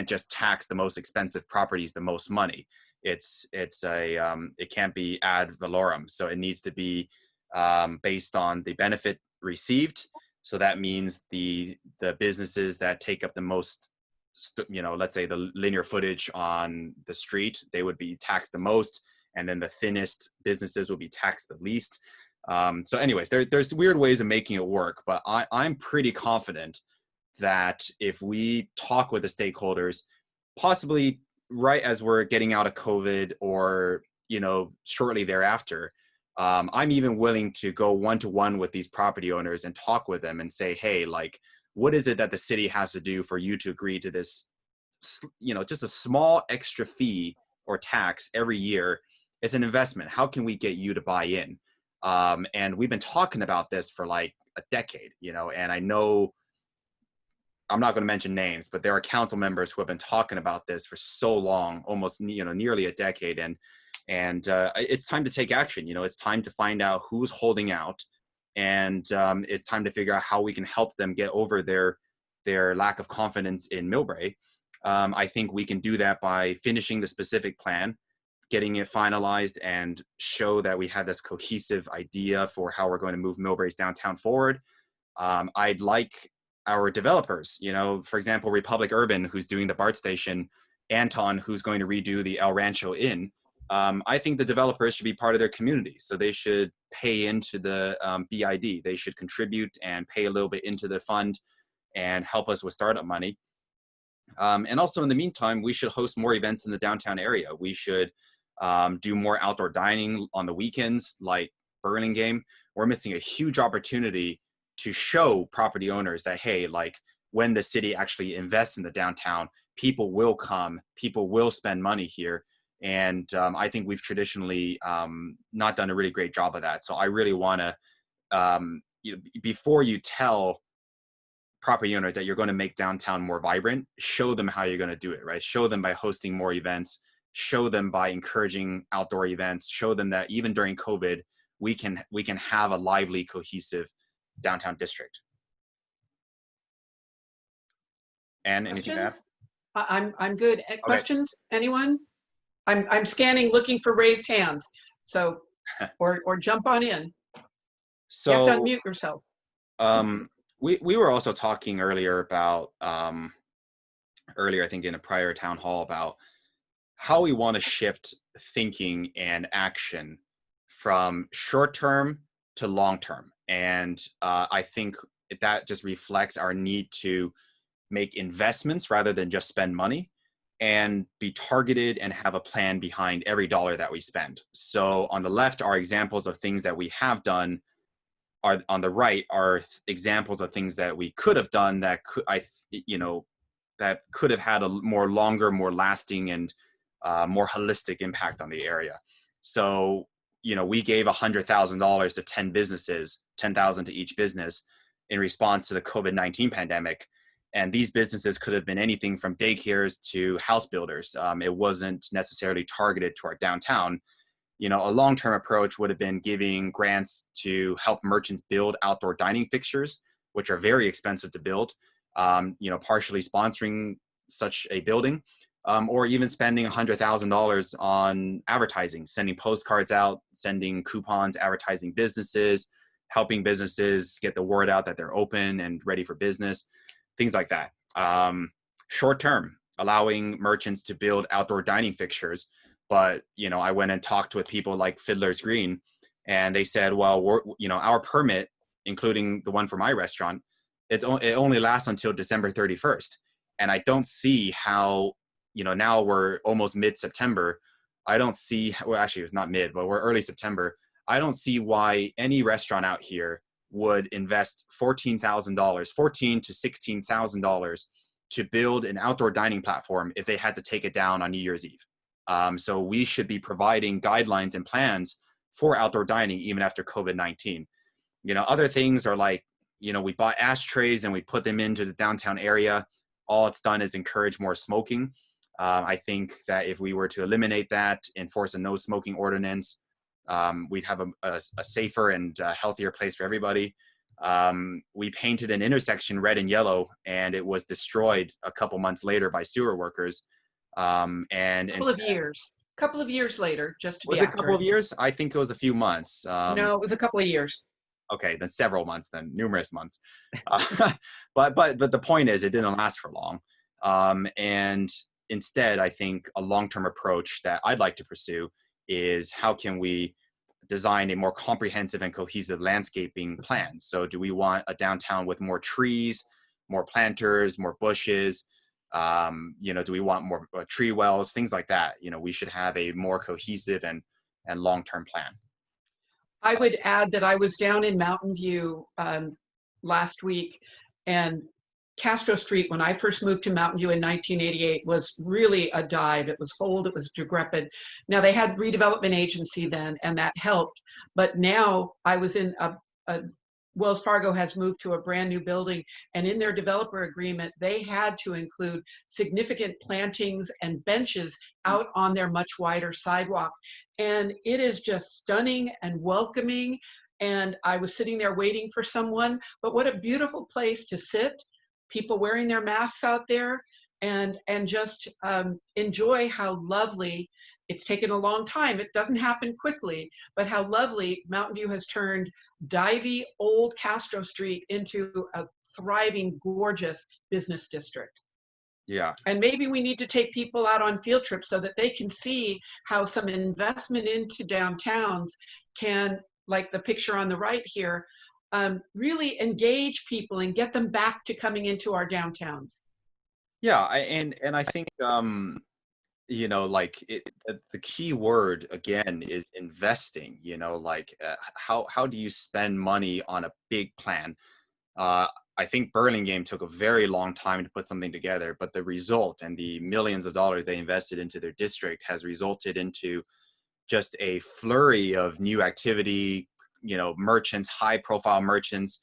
just tax the most expensive properties the most money. It can't be ad valorem, so it needs to be based on the benefit received. So that means the businesses that take up the most, you know, let's say the linear footage on the street, they would be taxed the most, and then the thinnest businesses will be taxed the least. So anyways, there's weird ways of making it work, but I'm pretty confident that if we talk with the stakeholders, possibly right as we're getting out of COVID or, you know, shortly thereafter, I'm even willing to go one-to-one with these property owners and talk with them and say, hey, like, what is it that the city has to do for you to agree to this, you know, just a small extra fee or tax every year? It's an investment. How can we get you to buy in? And we've been talking about this for like a decade, you know, and I know, I'm not going to mention names, but there are council members who have been talking about this for so long, almost, you know, nearly a decade. And it's time to take action. You know, it's time to find out who's holding out, and it's time to figure out how we can help them get over their lack of confidence in Millbrae. I think we can do that by finishing the specific plan, getting it finalized, and show that we have this cohesive idea for how we're going to move Millbrae's downtown forward. I'd like our developers, you know, for example, Republic Urban, who's doing the BART station, Anton, who's going to redo the El Rancho Inn. I think the developers should be part of their community. So they should pay into the BID. They should contribute and pay a little bit into the fund and help us with startup money. And also in the meantime, we should host more events in the downtown area. We should do more outdoor dining on the weekends, like Burlingame. We're missing a huge opportunity to show property owners that, hey, like when the city actually invests in the downtown, people will come, people will spend money here. And I think we've traditionally not done a really great job of that. So I really want to, you know, before you tell property owners that you're going to make downtown more vibrant, show them how you're going to do it, right? Show them by hosting more events, show them by encouraging outdoor events, show them that even during COVID, we can have a lively, cohesive downtown district. And anything to add? I'm good. Questions? Anyone? I'm scanning, looking for raised hands. So, or jump on in. So you have to unmute yourself. We were also talking earlier about I think in a prior town hall about how we want to shift thinking and action from short term to long term. And I think that just reflects our need to make investments rather than just spend money, and be targeted and have a plan behind every dollar that we spend. So on the left are examples of things that we have done. On the right are examples of things that we could have done that could have had a more longer, more lasting, and more holistic impact on the area. So, you know, we gave $100,000 to 10 businesses, 10,000 to each business in response to the COVID-19 pandemic. And these businesses could have been anything from daycares to house builders. It wasn't necessarily targeted to our downtown. You know, a long-term approach would have been giving grants to help merchants build outdoor dining fixtures, which are very expensive to build, you know, partially sponsoring such a building, or even spending $100,000 on advertising, sending postcards out, sending coupons, advertising businesses, helping businesses get the word out that they're open and ready for business, things like that. Short term, allowing merchants to build outdoor dining fixtures. But, you know, I went and talked with people like Fiddler's Green, and they said, well, our permit, including the one for my restaurant, it only lasts until December 31st. And I don't see how, now we're almost mid-September. I don't see, well, actually it's not mid, but we're early September. I don't see why any restaurant out here would invest $14,000, $14,000 to $16,000 to build an outdoor dining platform if they had to take it down on New Year's Eve. So we should be providing guidelines and plans for outdoor dining even after COVID-19. Other things are like, we bought ashtrays and we put them into the downtown area. All it's done is encourage more smoking. I think that if we were to eliminate that, enforce a no smoking ordinance, we'd have a safer and healthier place for everybody. We painted an intersection red and yellow, and it was destroyed a couple months later by sewer workers. And couple of years later, just to be accurate. Was it a couple of years? I think it was a few months. No, it was a couple of years. Okay, then several months, then numerous months. But the point is, it didn't last for long. And instead, I think a long-term approach that I'd like to pursue is how can we design a more comprehensive and cohesive landscaping plan? So do we want a downtown with more trees, more planters, more bushes? Do we want more tree wells, things like that? We should have a more cohesive and long-term plan. I would add that I was down in Mountain View last week, and Castro Street, when I first moved to Mountain View in 1988, was really a dive. It was old, it was decrepit. Now they had redevelopment agency then, and that helped. But now I was in Wells Fargo has moved to a brand new building, and in their developer agreement, they had to include significant plantings and benches out on their much wider sidewalk. And it is just stunning and welcoming. And I was sitting there waiting for someone, but what a beautiful place to sit. People wearing their masks out there, and just enjoy how lovely. It's taken a long time. It doesn't happen quickly, but how lovely Mountain View has turned divey old Castro Street into a thriving, gorgeous business district. Yeah. And maybe we need to take people out on field trips so that they can see how some investment into downtowns can, like the picture on the right here, really engage people and get them back to coming into our downtowns. Yeah, and I think the key word again is investing. How do you spend money on a big plan? I think Burlingame took a very long time to put something together, but the result and the millions of dollars they invested into their district has resulted into just a flurry of new activity, merchants, high profile merchants.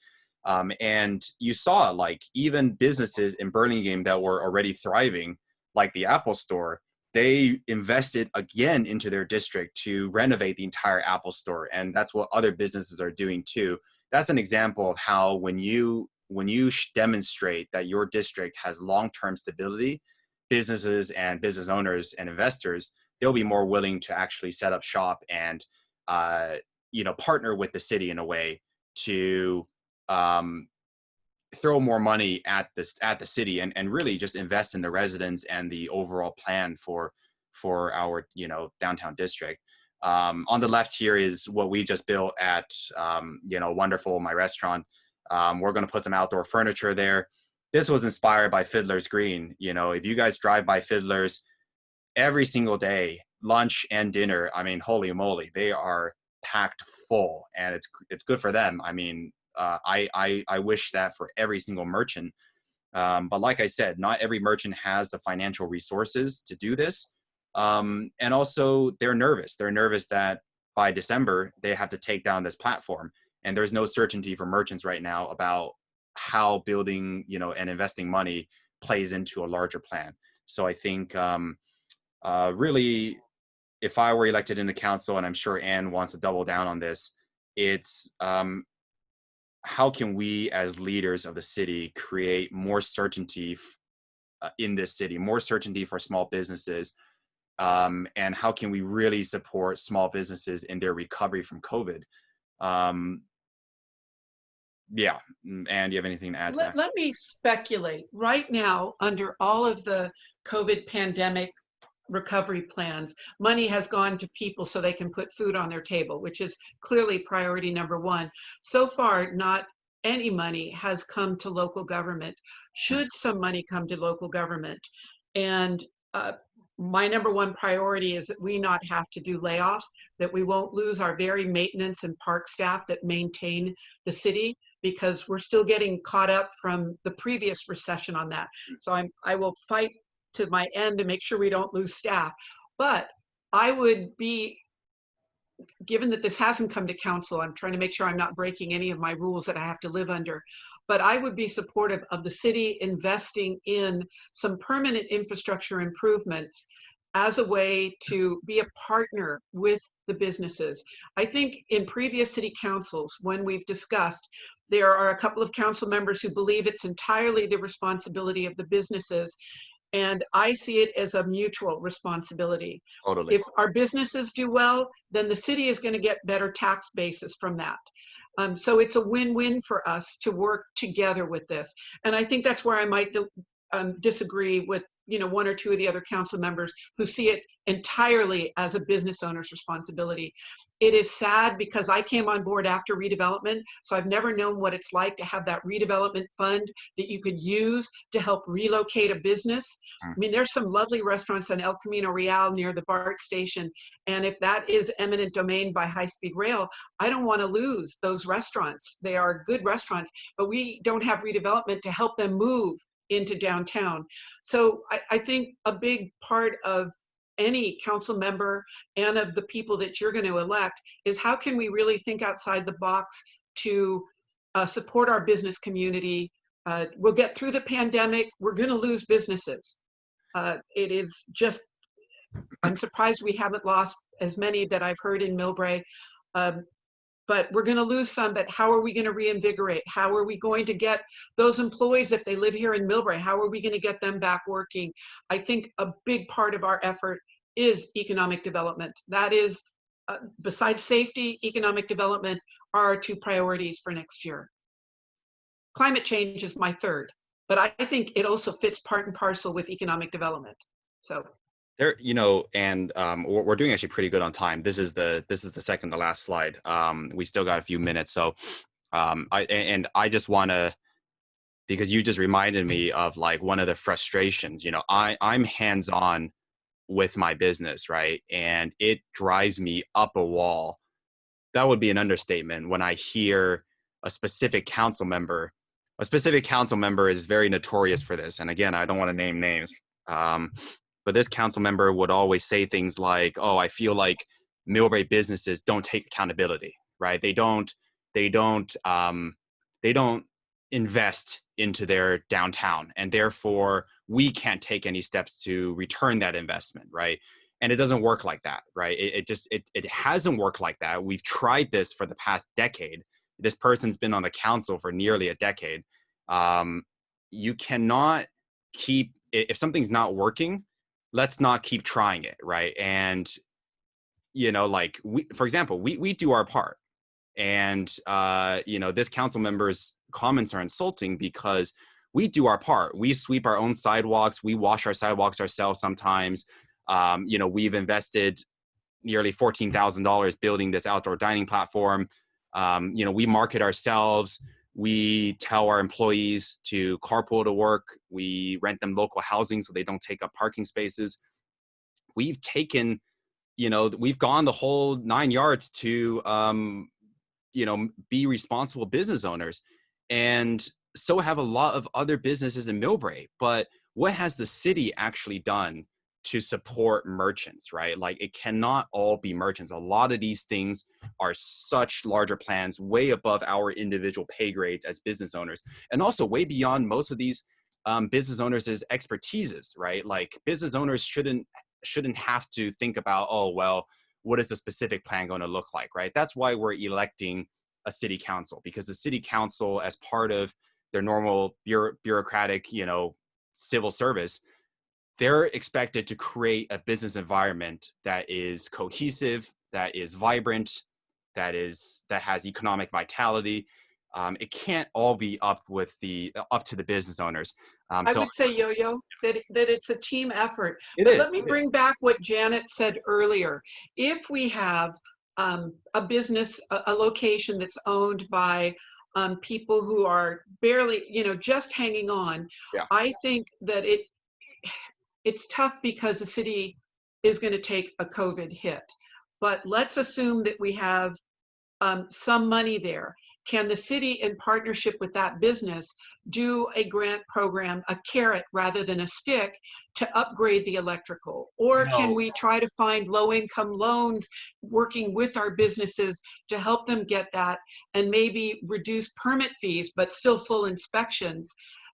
And you saw even businesses in Burlingame that were already thriving, like the Apple Store, they invested again into their district to renovate the entire Apple Store. And that's what other businesses are doing too. That's an example of how when you demonstrate that your district has long-term stability, businesses and business owners and investors, they'll be more willing to actually set up shop and partner with the city in a way to throw more money at the city and really just invest in the residents and the overall plan for our downtown district. On the left here is what we just built at Wonderful, my restaurant. We're going to put some outdoor furniture there. This was inspired by Fiddler's Green. If you guys drive by Fiddler's every single day, lunch and dinner, I mean, holy moly, they are packed full, and it's good for them. I mean, I wish that for every single merchant. But like I said, not every merchant has the financial resources to do this. And also they're nervous. They're nervous that by December, they have to take down this platform. And there's no certainty for merchants right now about how building, and investing money plays into a larger plan. So I think really, if I were elected into council, and I'm sure Ann wants to double down on this, it's how can we as leaders of the city create more certainty in this city, more certainty for small businesses, and how can we really support small businesses in their recovery from COVID? Yeah, Ann, do you have anything to add to that? Let me speculate. Right now, under all of the COVID pandemic recovery plans, money has gone to people so they can put food on their table, which is clearly priority number one. So far, not any money has come to local government, should some money come to local government. And my number one priority is that we not have to do layoffs, that we won't lose our very maintenance and park staff that maintain the city, because we're still getting caught up from the previous recession on that. So I will fight to my end to make sure we don't lose staff. But I would be, given that this hasn't come to council, I'm trying to make sure I'm not breaking any of my rules that I have to live under, but I would be supportive of the city investing in some permanent infrastructure improvements as a way to be a partner with the businesses. I think in previous city councils, when we've discussed, there are a couple of council members who believe it's entirely the responsibility of the businesses. And I see it as a mutual responsibility. Totally. If our businesses do well, then the city is going to get better tax basis from that. So it's a win-win for us to work together with this. And I think that's where I might disagree with, you know, one or two of the other council members who see it entirely as a business owner's responsibility. It is sad because I came on board after redevelopment, so I've never known what it's like to have that redevelopment fund that you could use to help relocate a business. I mean, there's some lovely restaurants on El Camino Real near the BART station, and if that is eminent domain by high-speed rail, I don't want to lose those restaurants. They are good restaurants, but we don't have redevelopment to help them move into downtown. So I think a big part of any council member and of the people that you're going to elect is how can we really think outside the box to support our business community. We'll get through the pandemic. We're going to lose businesses. It is just, I'm surprised we haven't lost as many that I've heard in Millbrae. But we're going to lose some, but how are we going to reinvigorate? How are we going to get those employees, if they live here in Millbrae, how are we going to get them back working? I think a big part of our effort is economic development. That is, besides safety, economic development are our two priorities for next year. Climate change is my third, but I think it also fits part and parcel with economic development. So. There, you know, and we're doing actually pretty good on time. This is the second to last slide. We still got a few minutes, so I just want to, because you just reminded me of like one of the frustrations. You know, I'm hands-on with my business, right, and it drives me up a wall. That would be an understatement when I hear a specific council member. A specific council member is very notorious for this, and again, I don't want to name names. But this council member would always say things like, "Oh, I feel like Millbrae businesses don't take accountability, right? They don't invest into their downtown, and therefore we can't take any steps to return that investment, right?" And it doesn't work like that, right? It hasn't worked like that. We've tried this for the past decade. This person's been on the council for nearly a decade. You cannot keep, if something's not working, let's not keep trying it, right? And, you know, like, for example, we do our part. And, you know, this council member's comments are insulting because we do our part. We sweep our own sidewalks. We wash our sidewalks ourselves sometimes. You know, we've invested nearly $14,000 building this outdoor dining platform. You know, we market ourselves. We tell our employees to carpool to work. We rent them local housing so they don't take up parking spaces. We've taken, you know, we've gone the whole 9 yards to, you know, be responsible business owners. And so have a lot of other businesses in Millbrae. But what has the city actually done to support merchants, right? Like, it cannot all be merchants. A lot of these things are such larger plans, way above our individual pay grades as business owners, and also way beyond most of these business owners' expertises, right? Like, business owners shouldn't have to think about, oh, well, what is the specific plan going to look like, right? That's why we're electing a city council, because the city council, as part of their normal bureaucratic, you know, civil service, they're expected to create a business environment that is cohesive, that is vibrant, that has economic vitality. It can't all be up to the business owners. I would say, Yo-Yo, that it's a team effort. Let me bring is. back what Janet said earlier. If we have a business, a location that's owned by people who are barely, just hanging on. Yeah. I think that it's tough because the city is going to take a COVID hit. But let's assume that we have some money there. Can the city, in partnership with that business, do a grant program, a carrot rather than a stick, to upgrade the electrical? Or can we try to find low-income loans working with our businesses to help them get that, and maybe reduce permit fees, but still full inspections?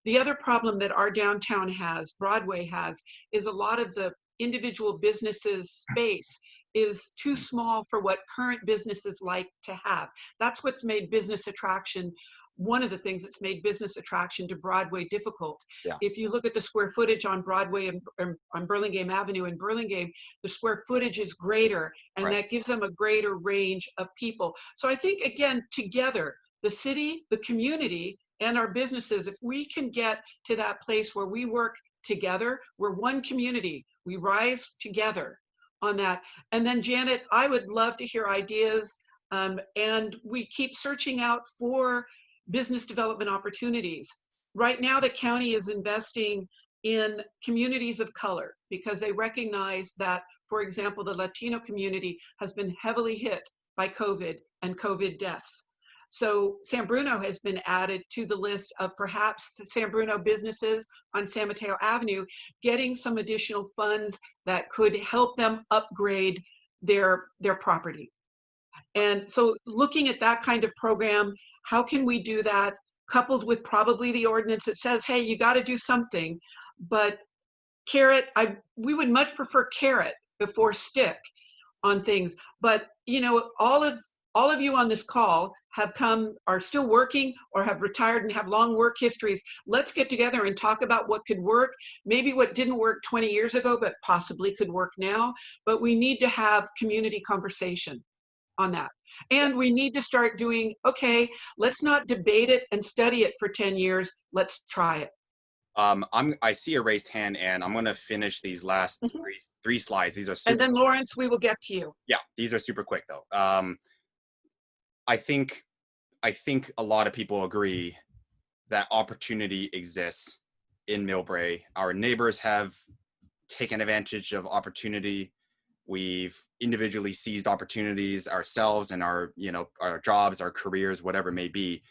The other problem that our downtown has, Broadway has, is a lot of the individual businesses' space is too small for what current businesses like to have. That's what's made business attraction, one of the things that's made business attraction to Broadway difficult. Yeah. If you look at the square footage on Broadway and on Burlingame Avenue in Burlingame, the square footage is greater, and that gives them a greater range of people. So I think, again, together, the city, the community, and our businesses, if we can get to that place where we work together, we're one community, we rise together on that. And then, Janet, I would love to hear ideas, and we keep searching out for business development opportunities. Right now, the county is investing in communities of color because they recognize that, for example, the Latino community has been heavily hit by COVID and COVID deaths. So San Bruno has been added to the list of perhaps San Bruno businesses on San Mateo Avenue getting some additional funds that could help them upgrade their property. And so looking at that kind of program, how can we do that, coupled with probably the ordinance that says, hey, you got to do something, but carrot, we would much prefer carrot before stick on things. But all of you on this call are still working or have retired and have long work histories. Let's get together and talk about what could work, maybe what didn't work 20 years ago, but possibly could work now. But we need to have community conversation on that. And we need to start doing, okay, let's not debate it and study it for 10 years. Let's try it. I see a raised hand, and I'm going to finish these last three slides. These are super. And then Lawrence, we will get to you. Yeah, these are super quick though. I think a lot of people agree that opportunity exists in Millbrae. Our neighbors have taken advantage of opportunity. We've individually seized opportunities ourselves and our jobs, our careers, whatever it may be.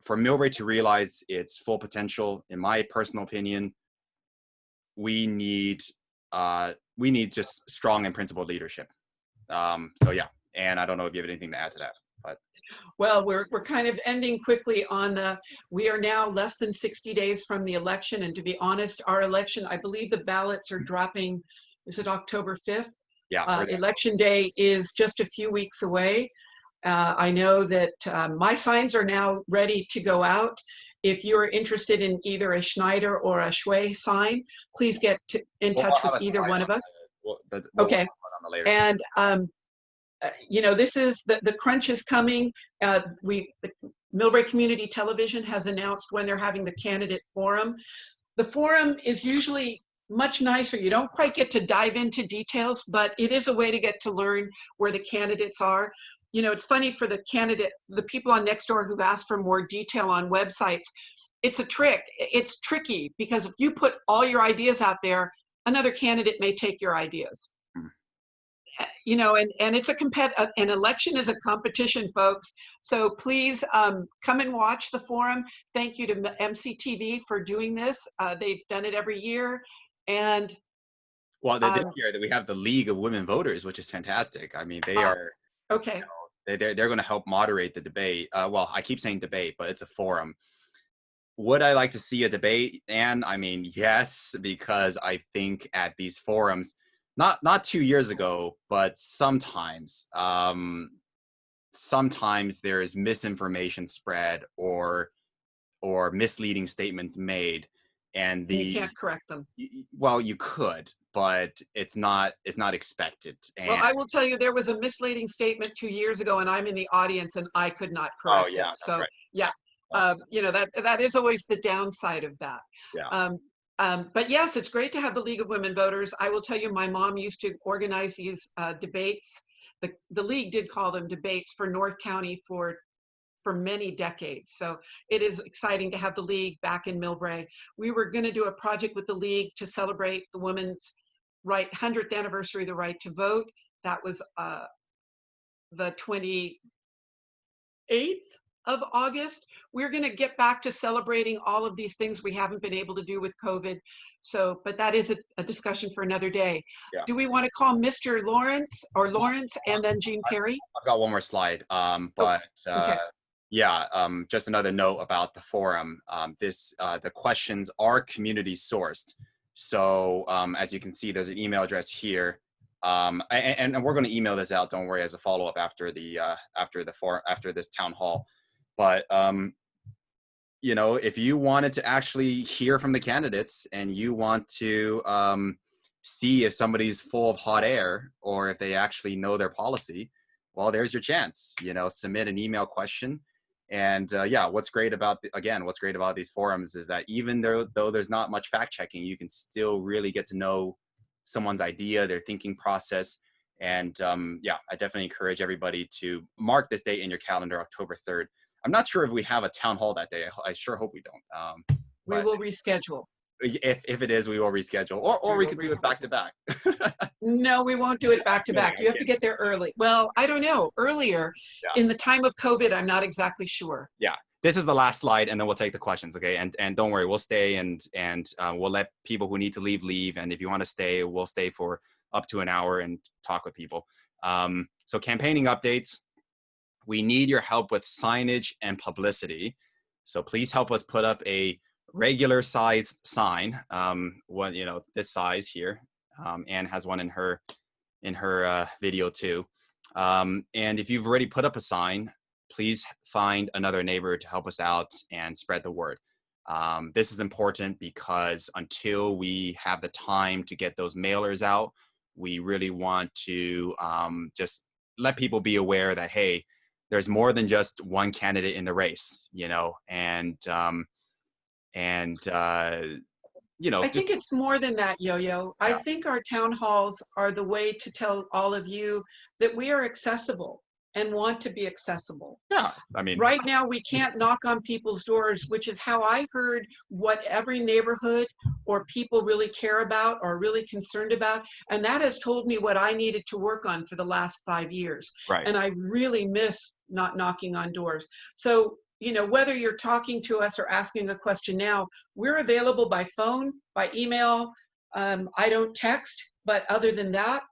For Millbrae to realize its full potential, in my personal opinion, we need just strong and principled leadership. So yeah, and I don't know if you have anything to add to that. But. Well, we're kind of ending quickly on we are now less than 60 days from the election. And to be honest, our election, I believe the ballots are dropping, is it October 5th? Yeah. Election day is just a few weeks away. I know that my signs are now ready to go out. If you're interested in either a Schneider or a Shui sign, please get in touch with either one of us. Okay. And this is the crunch is coming. Millbrae Community Television has announced when they're having the candidate forum. The forum is usually much nicer. You don't quite get to dive into details, but it is a way to get to learn where the candidates are. It's funny for the people on Nextdoor who've asked for more detail on websites. It's a trick. It's tricky because if you put all your ideas out there, another candidate may take your ideas. And it's an election is a competition, folks. So please come and watch the forum. Thank you to MCTV for doing this. They've done it every year. And this year that we have the League of Women Voters, which is fantastic. I mean, they are okay. They're going to help moderate the debate. Well, I keep saying debate, but it's a forum. Would I like to see a debate? And I mean, yes, because I think at these forums, not 2 years ago, but sometimes there is misinformation spread or misleading statements made, and you can't correct them. Well, you could, but it's not expected. And well, I will tell you, there was a misleading statement 2 years ago, and I'm in the audience, and I could not correct it. That's right. Yeah, that is always the downside of that. Yeah. But yes, it's great to have the League of Women Voters. I will tell you, my mom used to organize these debates. The League did call them debates for North County for for many decades. So it is exciting to have the League back in Millbrae. We were going to do a project with the League to celebrate the women's 100th anniversary of the right to vote. That was the 28th of August. We're going to get back to celebrating all of these things we haven't been able to do with COVID. So, but that is a discussion for another day. Yeah. Do we want to call Mr. Lawrence or Lawrence and then Jean Perry? I've got one more slide, okay. Yeah, just another note about the forum. The questions are community sourced. So as you can see, there's an email address here. And we're going to email this out, don't worry, as a follow-up after this town hall. But you know, if you wanted to actually hear from the candidates and you want to see if somebody's full of hot air or if they actually know their policy, well, there's your chance. You know, submit an email question. And yeah, what's great about these forums is that even though there's not much fact checking, you can still really get to know someone's idea, their thinking process. And yeah, I definitely encourage everybody to mark this date in your calendar, October 3rd. I'm not sure if we have a town hall that day. I sure hope we don't. We will reschedule. If it is, we will reschedule, or we could do it back to back. No, we won't do it back to back. You have to get there early. Well, I don't know. Earlier, in the time of COVID, I'm not exactly sure. Yeah. This is the last slide, and then we'll take the questions, okay? And don't worry, we'll stay and we'll let people who need to leave. And if you want to stay, we'll stay for up to an hour and talk with people. So campaigning updates. We need your help with signage and publicity. So please help us put up a regular size sign. This size here. Anne has one in her video too. And if you've already put up a sign, please find another neighbor to help us out and spread the word. This is important because until we have the time to get those mailers out, we really want to just let people be aware that, hey, there's more than just one candidate in the race, you know, I think it's more than that, Yo-Yo. Yeah. I think our town halls are the way to tell all of you that we are accessible and want to be accessible. Yeah, I mean, right now we can't knock on people's doors, which is how I heard what every neighborhood or people really care about or really concerned about. And that has told me what I needed to work on for the last 5 years. Right. And I really miss not knocking on doors. So, you know, whether you're talking to us or asking a question now, we're available by phone, by email. I don't text, but other than that,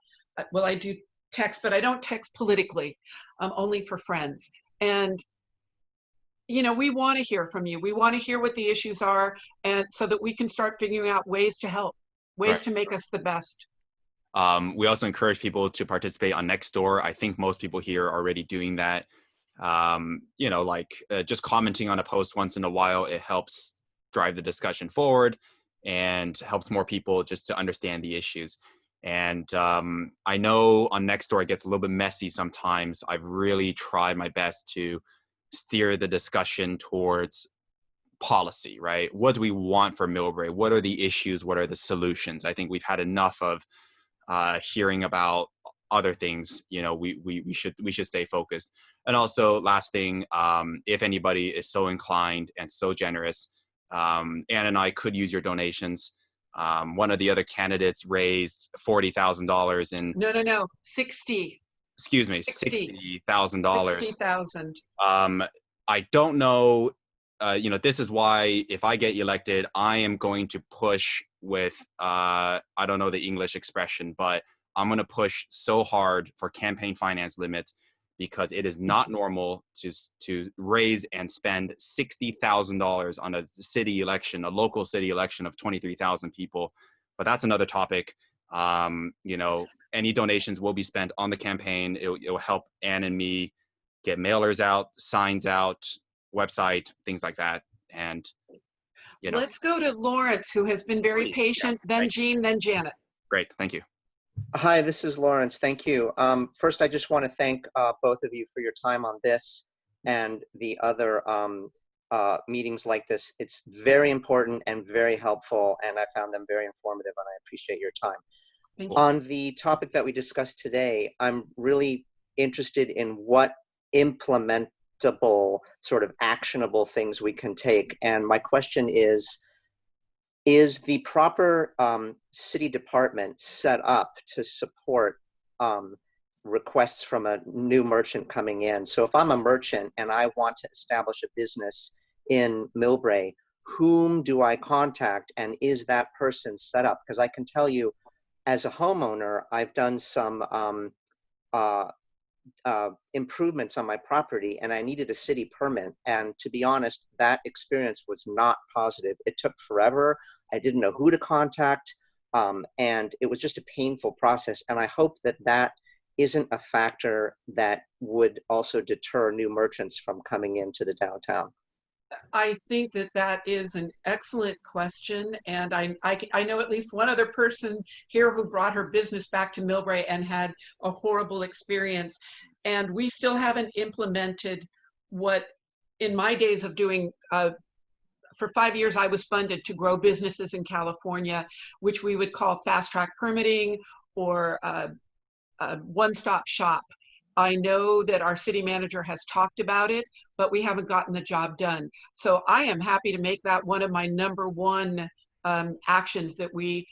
well, I do text, but I don't text politically, only for friends. And, you know, we want to hear from you. We want to hear what the issues are, and so that we can start figuring out ways to help, ways to make us the best. We also encourage people to participate on Nextdoor. I think most people here are already doing that. You know, like just commenting on a post once in a while, it helps drive the discussion forward and helps more people just to understand the issues. And I know on Nextdoor it gets a little bit messy sometimes. I've really tried my best to steer the discussion towards policy, right? What do we want for Millbrae? What are the issues? What are the solutions? I think we've had enough of hearing about other things. You know, we should stay focused. And also, last thing, if anybody is so inclined and so generous, Anne and I could use your donations. One of the other candidates raised $40,000 in. No, 60. Excuse me, $60,000. 60,000. I don't know. You know, this is why if I get elected, I am going to push with. I don't know the English expression, but I'm going to push so hard for campaign finance limits, because it is not normal to raise and spend $60,000 on a city election, a local city election of 23,000 people. But that's another topic. You know, any donations will be spent on the campaign. It will help Anne and me get mailers out, signs out, website, things like that. And, you know. Let's go to Lawrence, who has been very patient, then Jean, then Janet. Great, thank you. Hi, this is Lawrence. Thank you. First, I just want to thank both of you for your time on this and the other meetings like this. It's very important and very helpful, and I found them very informative, and I appreciate your time. Thank you. On the topic that we discussed today, I'm really interested in what implementable practicable, sort of actionable things we can take. And my question is the proper city department set up to support requests from a new merchant coming in? So if I'm a merchant and I want to establish a business in Millbrae, whom do I contact, and is that person set up? Because I can tell you, as a homeowner, I've done some improvements on my property and I needed a city permit. And to be honest, that experience was not positive. It took forever. I didn't know who to contact. And it was just a painful process. And I hope that that isn't a factor that would also deter new merchants from coming into the downtown. I think that that is an excellent question. And I know at least one other person here who brought her business back to Millbrae and had a horrible experience. And we still haven't implemented what, in my days of doing, for 5 years, I was funded to grow businesses in California, which we would call fast track permitting or one-stop shop. I know that our city manager has talked about it, but we haven't gotten the job done. So I am happy to make that one of my number one actions, that we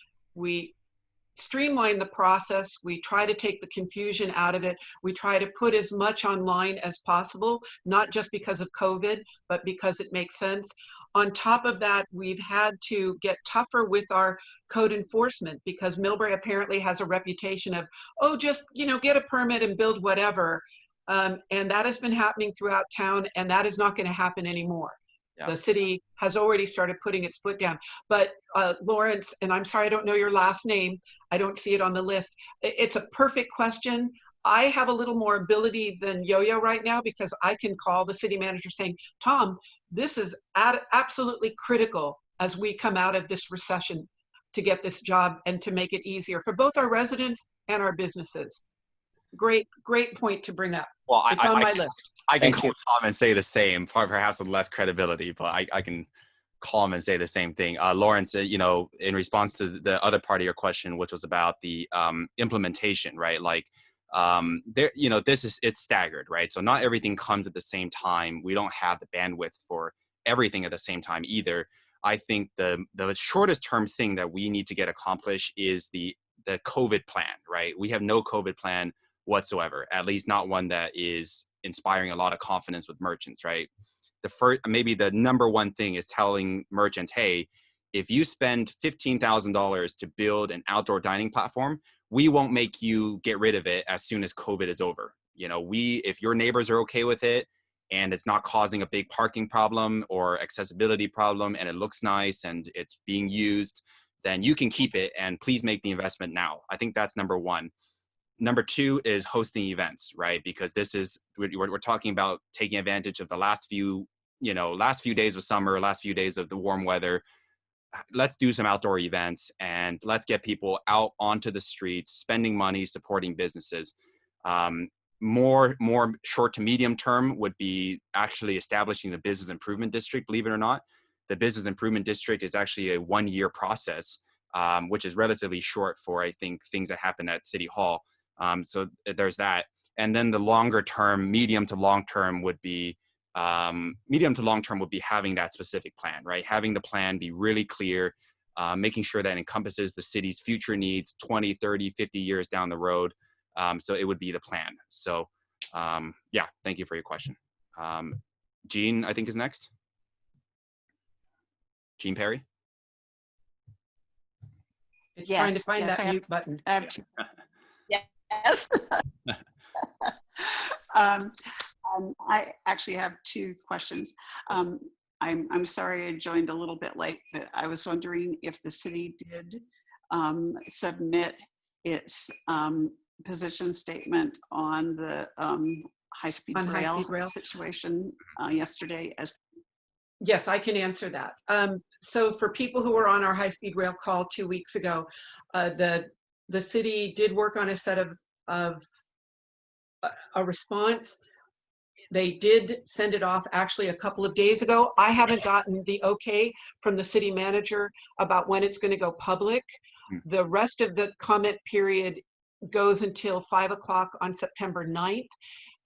streamline the process. We try to take the confusion out of it. We try to put as much online as possible, not just because of COVID, but because it makes sense. On top of that, we've had to get tougher with our code enforcement, because Millbrae apparently has a reputation of, oh, just, you know, get a permit and build whatever. And that has been happening throughout town, and that is not going to happen anymore. Yeah. The city has already started putting its foot down. But Lawrence, and I'm sorry I don't know your last name, I don't see it on the list. It's a perfect question. I have a little more ability than Yo-Yo right now, because I can call the city manager saying, Tom, this is absolutely critical as we come out of this recession to get this job and to make it easier for both our residents and our businesses. Great point to bring up. Well, it's on my list. I can call Tom and say the same, perhaps with less credibility, but I can call him and say the same thing. Lawrence, you know, in response to the other part of your question, which was about the implementation, right? Like, there, you know, it's staggered, right? So not everything comes at the same time. We don't have the bandwidth for everything at the same time either. I think the shortest term thing that we need to get accomplished is the COVID plan, right? We have no COVID plan whatsoever, at least not one that is inspiring a lot of confidence with merchants, right? Maybe the number one thing is telling merchants, hey, if you spend $15,000 to build an outdoor dining platform, we won't make you get rid of it as soon as COVID is over. You know, if your neighbors are okay with it and it's not causing a big parking problem or accessibility problem, and it looks nice and it's being used, then you can keep it, and please make the investment now. I think that's number one. Number two is hosting events, right? Because we're talking about taking advantage of the last few days of summer, last few days of the warm weather. Let's do some outdoor events and let's get people out onto the streets, spending money, supporting businesses. More short to medium term would be actually establishing the business improvement district. Believe it or not, the business improvement district is actually a 1-year process, which is relatively short for, I think, things that happen at City Hall. So there's that. And then the longer term, medium to long term would be having that specific plan, right? Having the plan be really clear, making sure that it encompasses the city's future needs 20, 30, 50 years down the road. So it would be the plan. So yeah, thank you for your question. Jean, I think, is next. Jean Perry? It's trying to find that mute button. Yes. I actually have 2 questions. I'm sorry I joined a little bit late, but I was wondering if the city did submit its position statement on the high-speed rail situation yesterday. Yes, I can answer that. So for people who were on our high-speed rail call 2 weeks ago, the city did work on a set of a response. They did send it off actually a couple of days ago. I haven't gotten the okay from the city manager about when it's going to go public. The rest of the comment period goes until 5 o'clock on September 9th.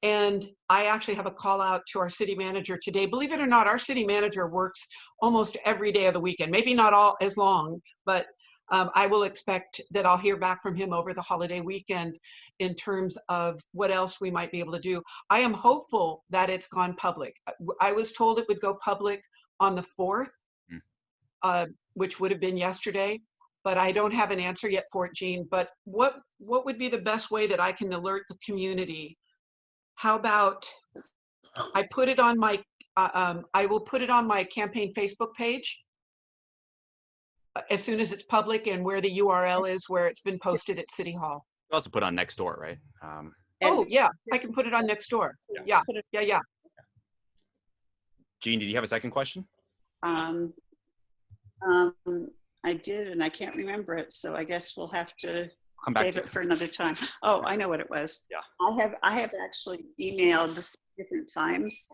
And I actually have a call out to our city manager today. Believe it or not, our city manager works almost every day of the weekend, maybe not all as long, but I will expect that I'll hear back from him over the holiday weekend in terms of what else we might be able to do. I am hopeful that it's gone public. I was told it would go public on the 4th, which would have been yesterday, but I don't have an answer yet for it, Jean. But what would be the best way that I can alert the community? How about I put it on my, I will put it on my campaign Facebook page as soon as it's public, and where the URL is, where it's been posted at City Hall. You also put on Nextdoor, right? Oh yeah, I can put it on Nextdoor. Yeah. Jean, did you have a second question? I did, and I can't remember it, so I guess we'll have to Come back save to it for another time. Oh, I know what it was. Yeah. I have actually emailed different times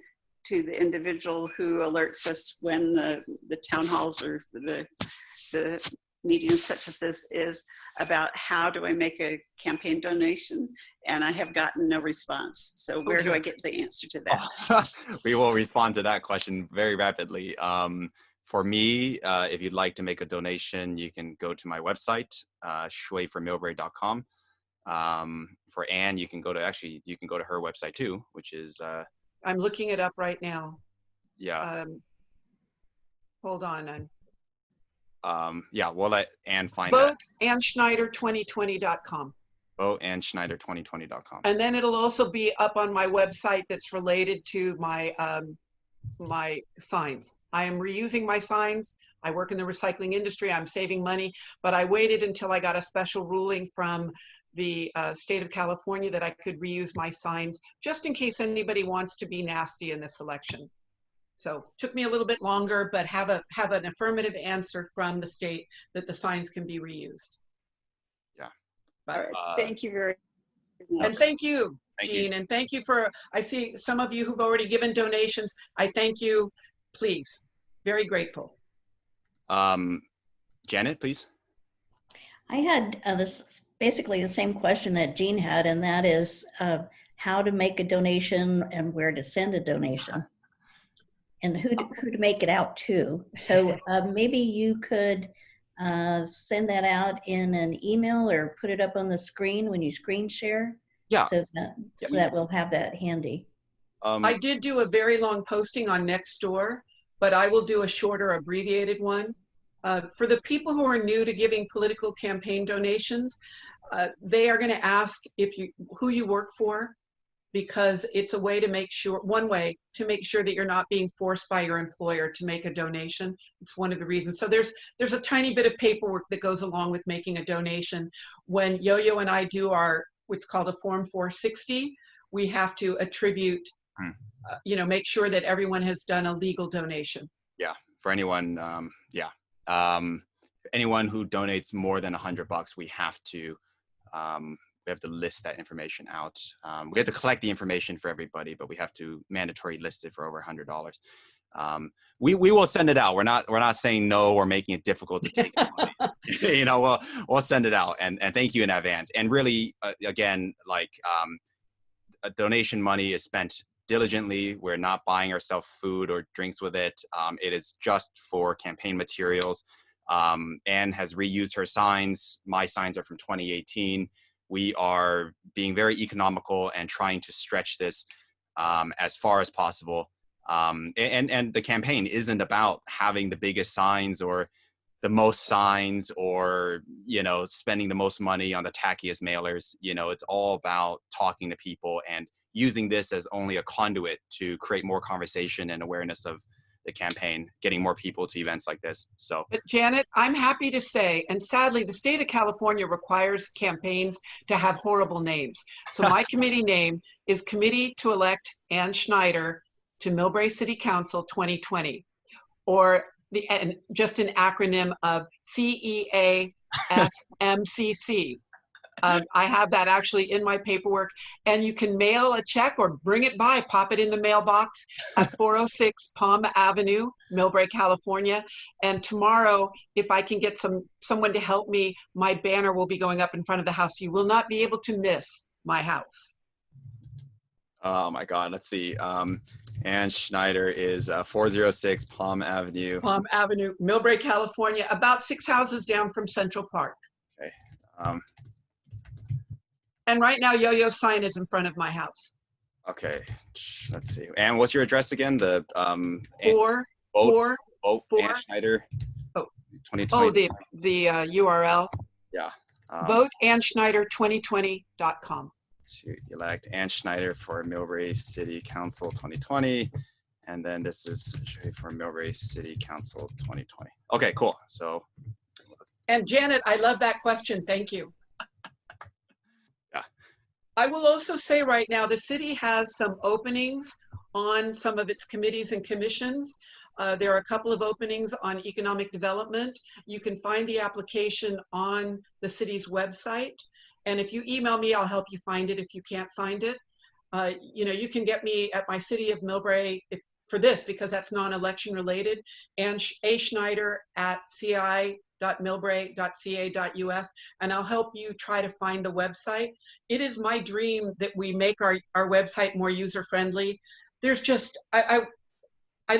to the individual who alerts us when the town halls or the meetings such as this is about how do I make a campaign donation, and I have gotten no response. So where do I get the answer to that? We will respond to that question very rapidly. For me, if you'd like to make a donation, you can go to my website, shuiformillbrae.com. For Anne, you can go to her website too, which is I'm looking it up right now. Yeah. Hold on. Yeah, we'll let Anne find Vote AnnSchneider2020.com. VoteAnnSchneider2020.com. And then it'll also be up on my website that's related to my my signs. I am reusing my signs. I work in the recycling industry. I'm saving money, but I waited until I got a special ruling from the state of California that I could reuse my signs just in case anybody wants to be nasty in this election. So took me a little bit longer, but have an affirmative answer from the state that the signs can be reused. Yeah. All right. Thank you very much. And thank you, Jean, and thank you for, I see some of you who've already given donations. I thank you, please. Very grateful. Janet, please. I had basically the same question that Jean had, and that is how to make a donation and where to send a donation and who to make it out to. So maybe you could send that out in an email or put it up on the screen when you screen share. Yeah. So that we'll have that handy. I did do a very long posting on Nextdoor, but I will do a shorter abbreviated one. For the people who are new to giving political campaign donations, they are going to ask who you work for, because it's a way to make sure, one way to make sure that you're not being forced by your employer to make a donation. It's one of the reasons. So there's a tiny bit of paperwork that goes along with making a donation. When Yo-Yo and I do what's called a Form 460, we have to attribute, make sure that everyone has done a legal donation. Yeah, for anyone, anyone who donates more than $100, we have to list that information out. We have to collect the information for everybody, but we have to mandatory list it for over $100. We will send it out. We're not saying no or making it difficult to take the money. We'll send it out, and thank you in advance. And really, again, donation money is spent diligently. We're not buying ourselves food or drinks with it. It is just for campaign materials. Anne has reused her signs. My signs are from 2018. We are being very economical and trying to stretch this as far as possible. And the campaign isn't about having the biggest signs or the most signs or, spending the most money on the tackiest mailers. It's all about talking to people and using this as only a conduit to create more conversation and awareness of the campaign, getting more people to events like this. So, Janet, I'm happy to say, and sadly, the state of California requires campaigns to have horrible names. So my committee name is Committee to Elect Ann Schneider to Millbrae City Council 2020, or just an acronym of CEASMCC. I have that actually in my paperwork, and you can mail a check or bring it by, pop it in the mailbox at 406 Palm Avenue, Millbrae, California. And tomorrow, if I can get someone to help me, my banner will be going up in front of the house. You will not be able to miss my house. Oh my God, let's see. Ann Schneider is 406 Palm Avenue. Palm Avenue, Millbrae, California, about 6 houses down from Central Park. Okay. And right now, Yo-Yo's sign is in front of my house. Okay, let's see. And what's your address again? The Four Ann Schneider. Oh, 2020. the URL. Yeah. VoteAnnSchneider2020.com. To elect Ann Schneider for Millbrae City Council 2020, and then this is for Millbrae City Council 2020. Okay, cool. So. And Janet, I love that question. Thank you. Yeah. I will also say right now, the city has some openings on some of its committees and commissions. There are a couple of openings on economic development. You can find the application on the city's website. And if you email me, I'll help you find it if you can't find it. You can get me at my City of Millbrae for this, because that's non-election related, and A. Schneider at ci.millbrae.ca.us, and I'll help you try to find the website. It is my dream that we make our website more user-friendly. There's just, I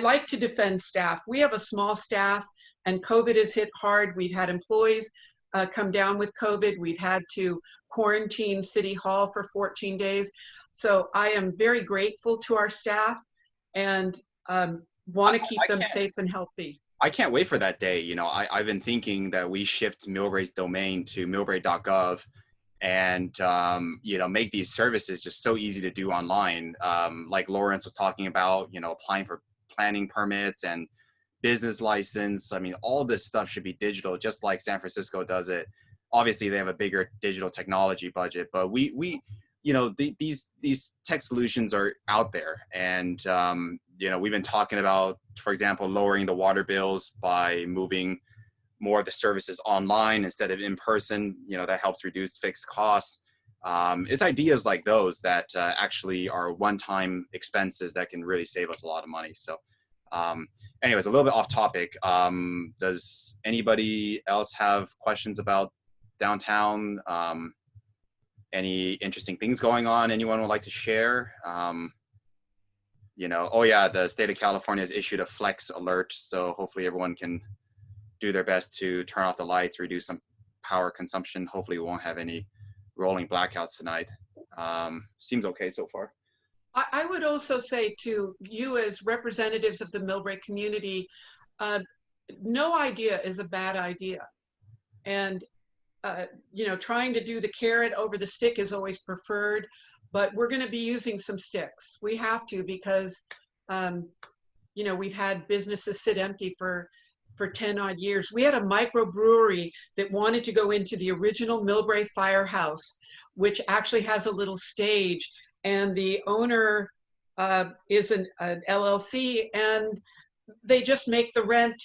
like to defend staff. We have a small staff, and COVID has hit hard. We've had employees come down with COVID. We've had to quarantine City Hall for 14 days. So I am very grateful to our staff and want to keep them safe and healthy. I can't wait for that day. I've been thinking that we shift Millbrae's domain to millbrae.gov and, make these services just so easy to do online. Like Lawrence was talking about, applying for planning permits and business license. I mean, all this stuff should be digital, just like San Francisco does it. Obviously, they have a bigger digital technology budget, but these tech solutions are out there. And, we've been talking about, for example, lowering the water bills by moving more of the services online instead of in person. That helps reduce fixed costs. It's ideas like those that actually are one-time expenses that can really save us a lot of money. So anyways, a little bit off topic. Does anybody else have questions about downtown? Any interesting things going on anyone would like to share? Oh yeah, the state of California has issued a flex alert. So hopefully everyone can do their best to turn off the lights, reduce some power consumption. Hopefully we won't have any rolling blackouts tonight. Seems okay so far. I would also say to you as representatives of the Millbrae community, no idea is a bad idea. And, trying to do the carrot over the stick is always preferred, but we're going to be using some sticks. We have to, because, we've had businesses sit empty for 10 odd years. We had a microbrewery that wanted to go into the original Millbrae firehouse, which actually has a little stage, and the owner is an LLC, and they just make the rent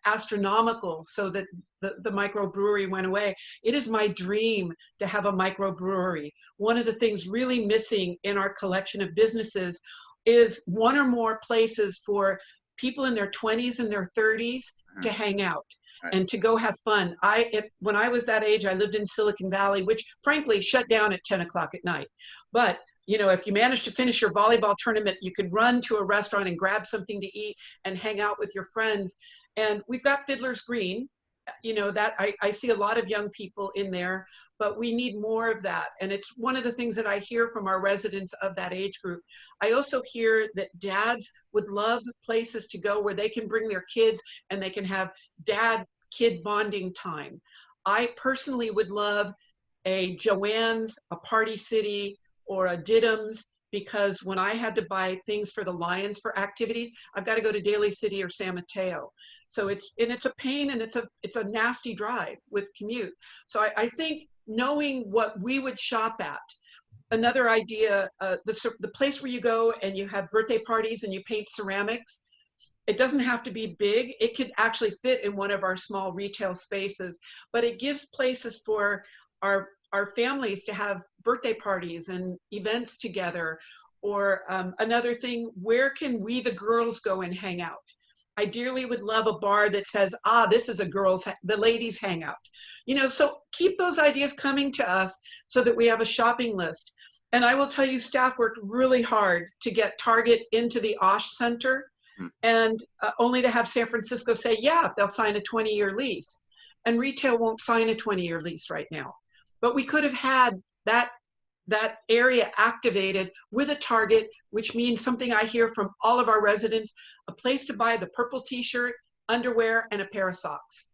astronomical, so that the microbrewery went away. It is my dream to have a microbrewery. One of the things really missing in our collection of businesses is one or more places for people in their 20s and their 30s to hang out and to go have fun. When I was that age, I lived in Silicon Valley, which frankly shut down at 10 o'clock at night. But if you managed to finish your volleyball tournament, you could run to a restaurant and grab something to eat and hang out with your friends. And we've got Fiddler's Green, that I see a lot of young people in there, but we need more of that. And it's one of the things that I hear from our residents of that age group. I also hear that dads would love places to go where they can bring their kids and they can have dad-kid bonding time. I personally would love a Joann's, a Party City, or a Diddums, because when I had to buy things for the Lions for activities, I've got to go to Daly City or San Mateo. So it's a pain, and it's a nasty drive with commute. So I think knowing what we would shop at. Another idea, the place where you go and you have birthday parties and you paint ceramics, it doesn't have to be big. It could actually fit in one of our small retail spaces, but it gives places for our families to have birthday parties and events together. Or another thing, where can we, the girls, go and hang out? I dearly would love a bar that says, this is the ladies hangout. So keep those ideas coming to us so that we have a shopping list. And I will tell you, staff worked really hard to get Target into the Osh Center, and only to have San Francisco say, yeah, they'll sign a 20-year lease. And retail won't sign a 20-year lease right now. But we could have had that area activated with a Target, which means something I hear from all of our residents, a place to buy the purple t-shirt, underwear, and a pair of socks,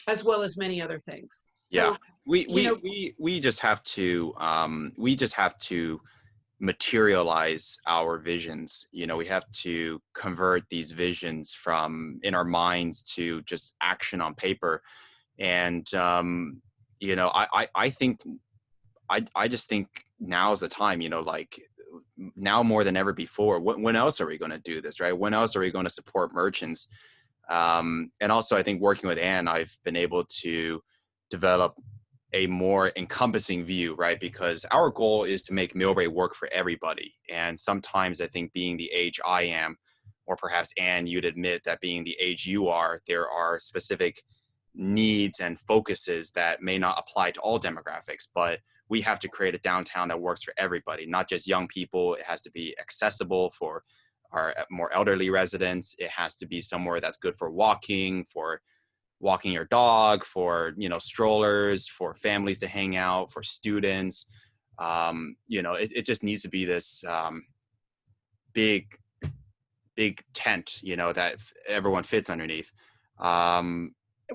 as well as many other things. So, yeah, we just have to materialize our visions. You know, we have to convert these visions from in our minds to just action on paper. And you know, I think I just think now is the time, you know, like now more than ever before. When else are we going to do this, right? When else are we going to support merchants? And also, I think working with Anne, I've been able to develop a more encompassing view, right? Because our goal is to make Millbrae work for everybody. And sometimes I think being the age I am, or perhaps Anne, you'd admit that being the age you are, there are specific needs and focuses that may not apply to all demographics, but we have to create a downtown that works for everybody, not just young people. It has to be accessible for our more elderly residents. It has to be somewhere that's good for walking your dog, for, you know, strollers, for families to hang out, for students. You know, it just needs to be this big tent, you know, that everyone fits underneath.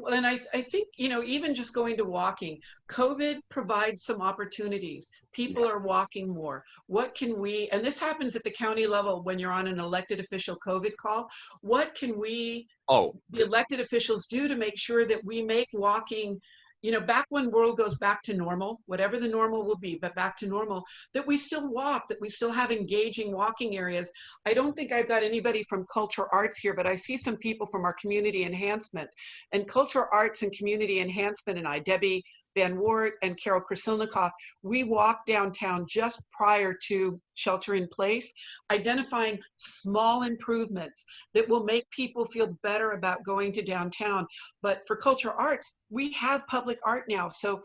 Well, and I think, you know, even just going to walking, COVID provides some opportunities. People are walking more. What can we, and this happens at the county level when you're on an elected official COVID call, what can we, the elected officials, do to make sure that we make walking, you know, back when world goes back to normal, whatever the normal will be, but back to normal, that we still walk, that we still have engaging walking areas. I don't think I've got anybody from culture arts here, but I see some people from our community enhancement. And culture arts and community enhancement and I, Debbie Van Wart and Carol Krasilnikoff, we walked downtown just prior to shelter in place, identifying small improvements that will make people feel better about going to downtown. But for culture arts, we have public art now. So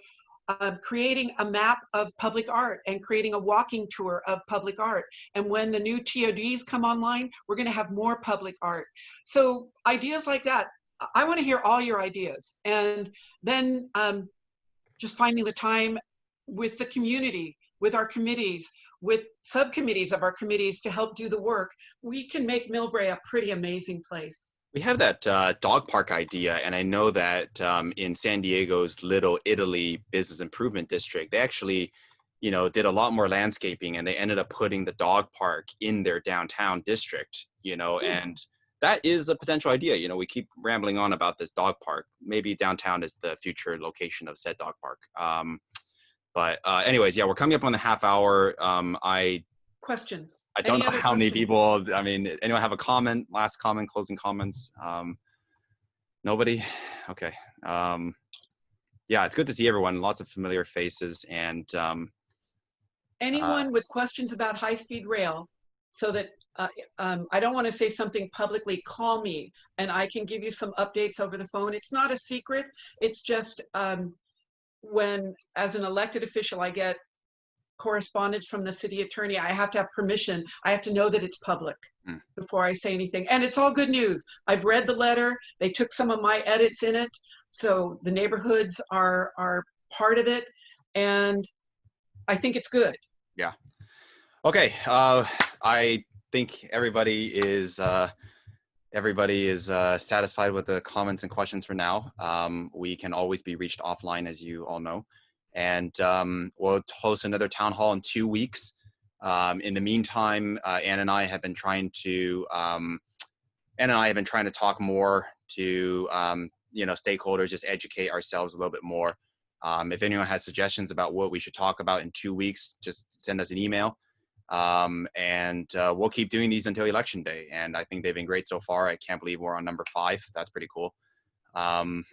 creating a map of public art and creating a walking tour of public art. And when the new TODs come online, we're going to have more public art. So ideas like that, I want to hear all your ideas. And then just finding the time with the community, with our committees, with subcommittees of our committees to help do the work, we can make Millbrae a pretty amazing place. We have that dog park idea, and I know that in San Diego's Little Italy Business Improvement District, they actually, you know, did a lot more landscaping, and they ended up putting the dog park in their downtown district, you know, and that is a potential idea. You know, we keep rambling on about this dog park. Maybe downtown is the future location of said dog park. But anyways, yeah, we're coming up on the half hour. Questions? I don't know how many people, I mean, anyone have a comment, last comment, closing comments? Nobody? Okay. Yeah, it's good to see everyone, lots of familiar faces. And anyone with questions about high-speed rail, so that I don't want to say something publicly, call me and I can give you some updates over the phone. It's not a secret. It's just when, as an elected official, I get correspondence from the city attorney, I have to have permission. I have to know that it's public before I say anything. And it's all good news. I've read the letter. They took some of my edits in it. So the neighborhoods are part of it. And I think it's good. Yeah. Okay. I think everybody is satisfied with the comments and questions for now. We can always be reached offline, as you all know, and we'll host another town hall in 2 weeks. In the meantime, Anne and I have been trying to talk more to stakeholders, just educate ourselves a little bit more. If anyone has suggestions about what we should talk about in 2 weeks, just send us an email. And we'll keep doing these until election day. And I think they've been great so far. I can't believe we're on number 5. That's pretty cool. And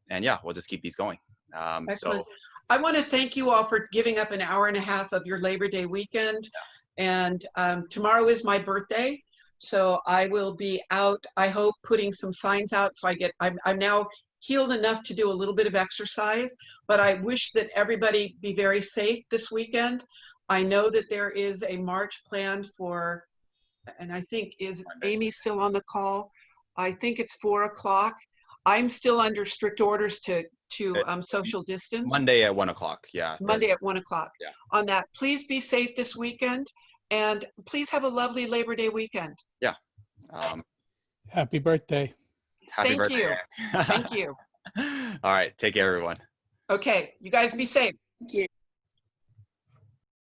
yeah, we'll just keep these going. Excellent. So I want to thank you all for giving up an hour and a half of your Labor Day weekend. And tomorrow is my birthday. So I will be out, I hope, putting some signs out. So I'm now healed enough to do a little bit of exercise, but I wish that everybody be very safe this weekend. I know that there is a march planned for, and I think, is Amy still on the call? I think it's 4 o'clock. I'm still under strict orders to social distance. Monday at 1 o'clock. Yeah. Monday at 1 o'clock. Yeah. On that, please be safe this weekend, and please have a lovely Labor Day weekend. Yeah. Happy birthday. Happy birthday. Thank you. All right. Take care, everyone. Okay, you guys be safe. Thank you.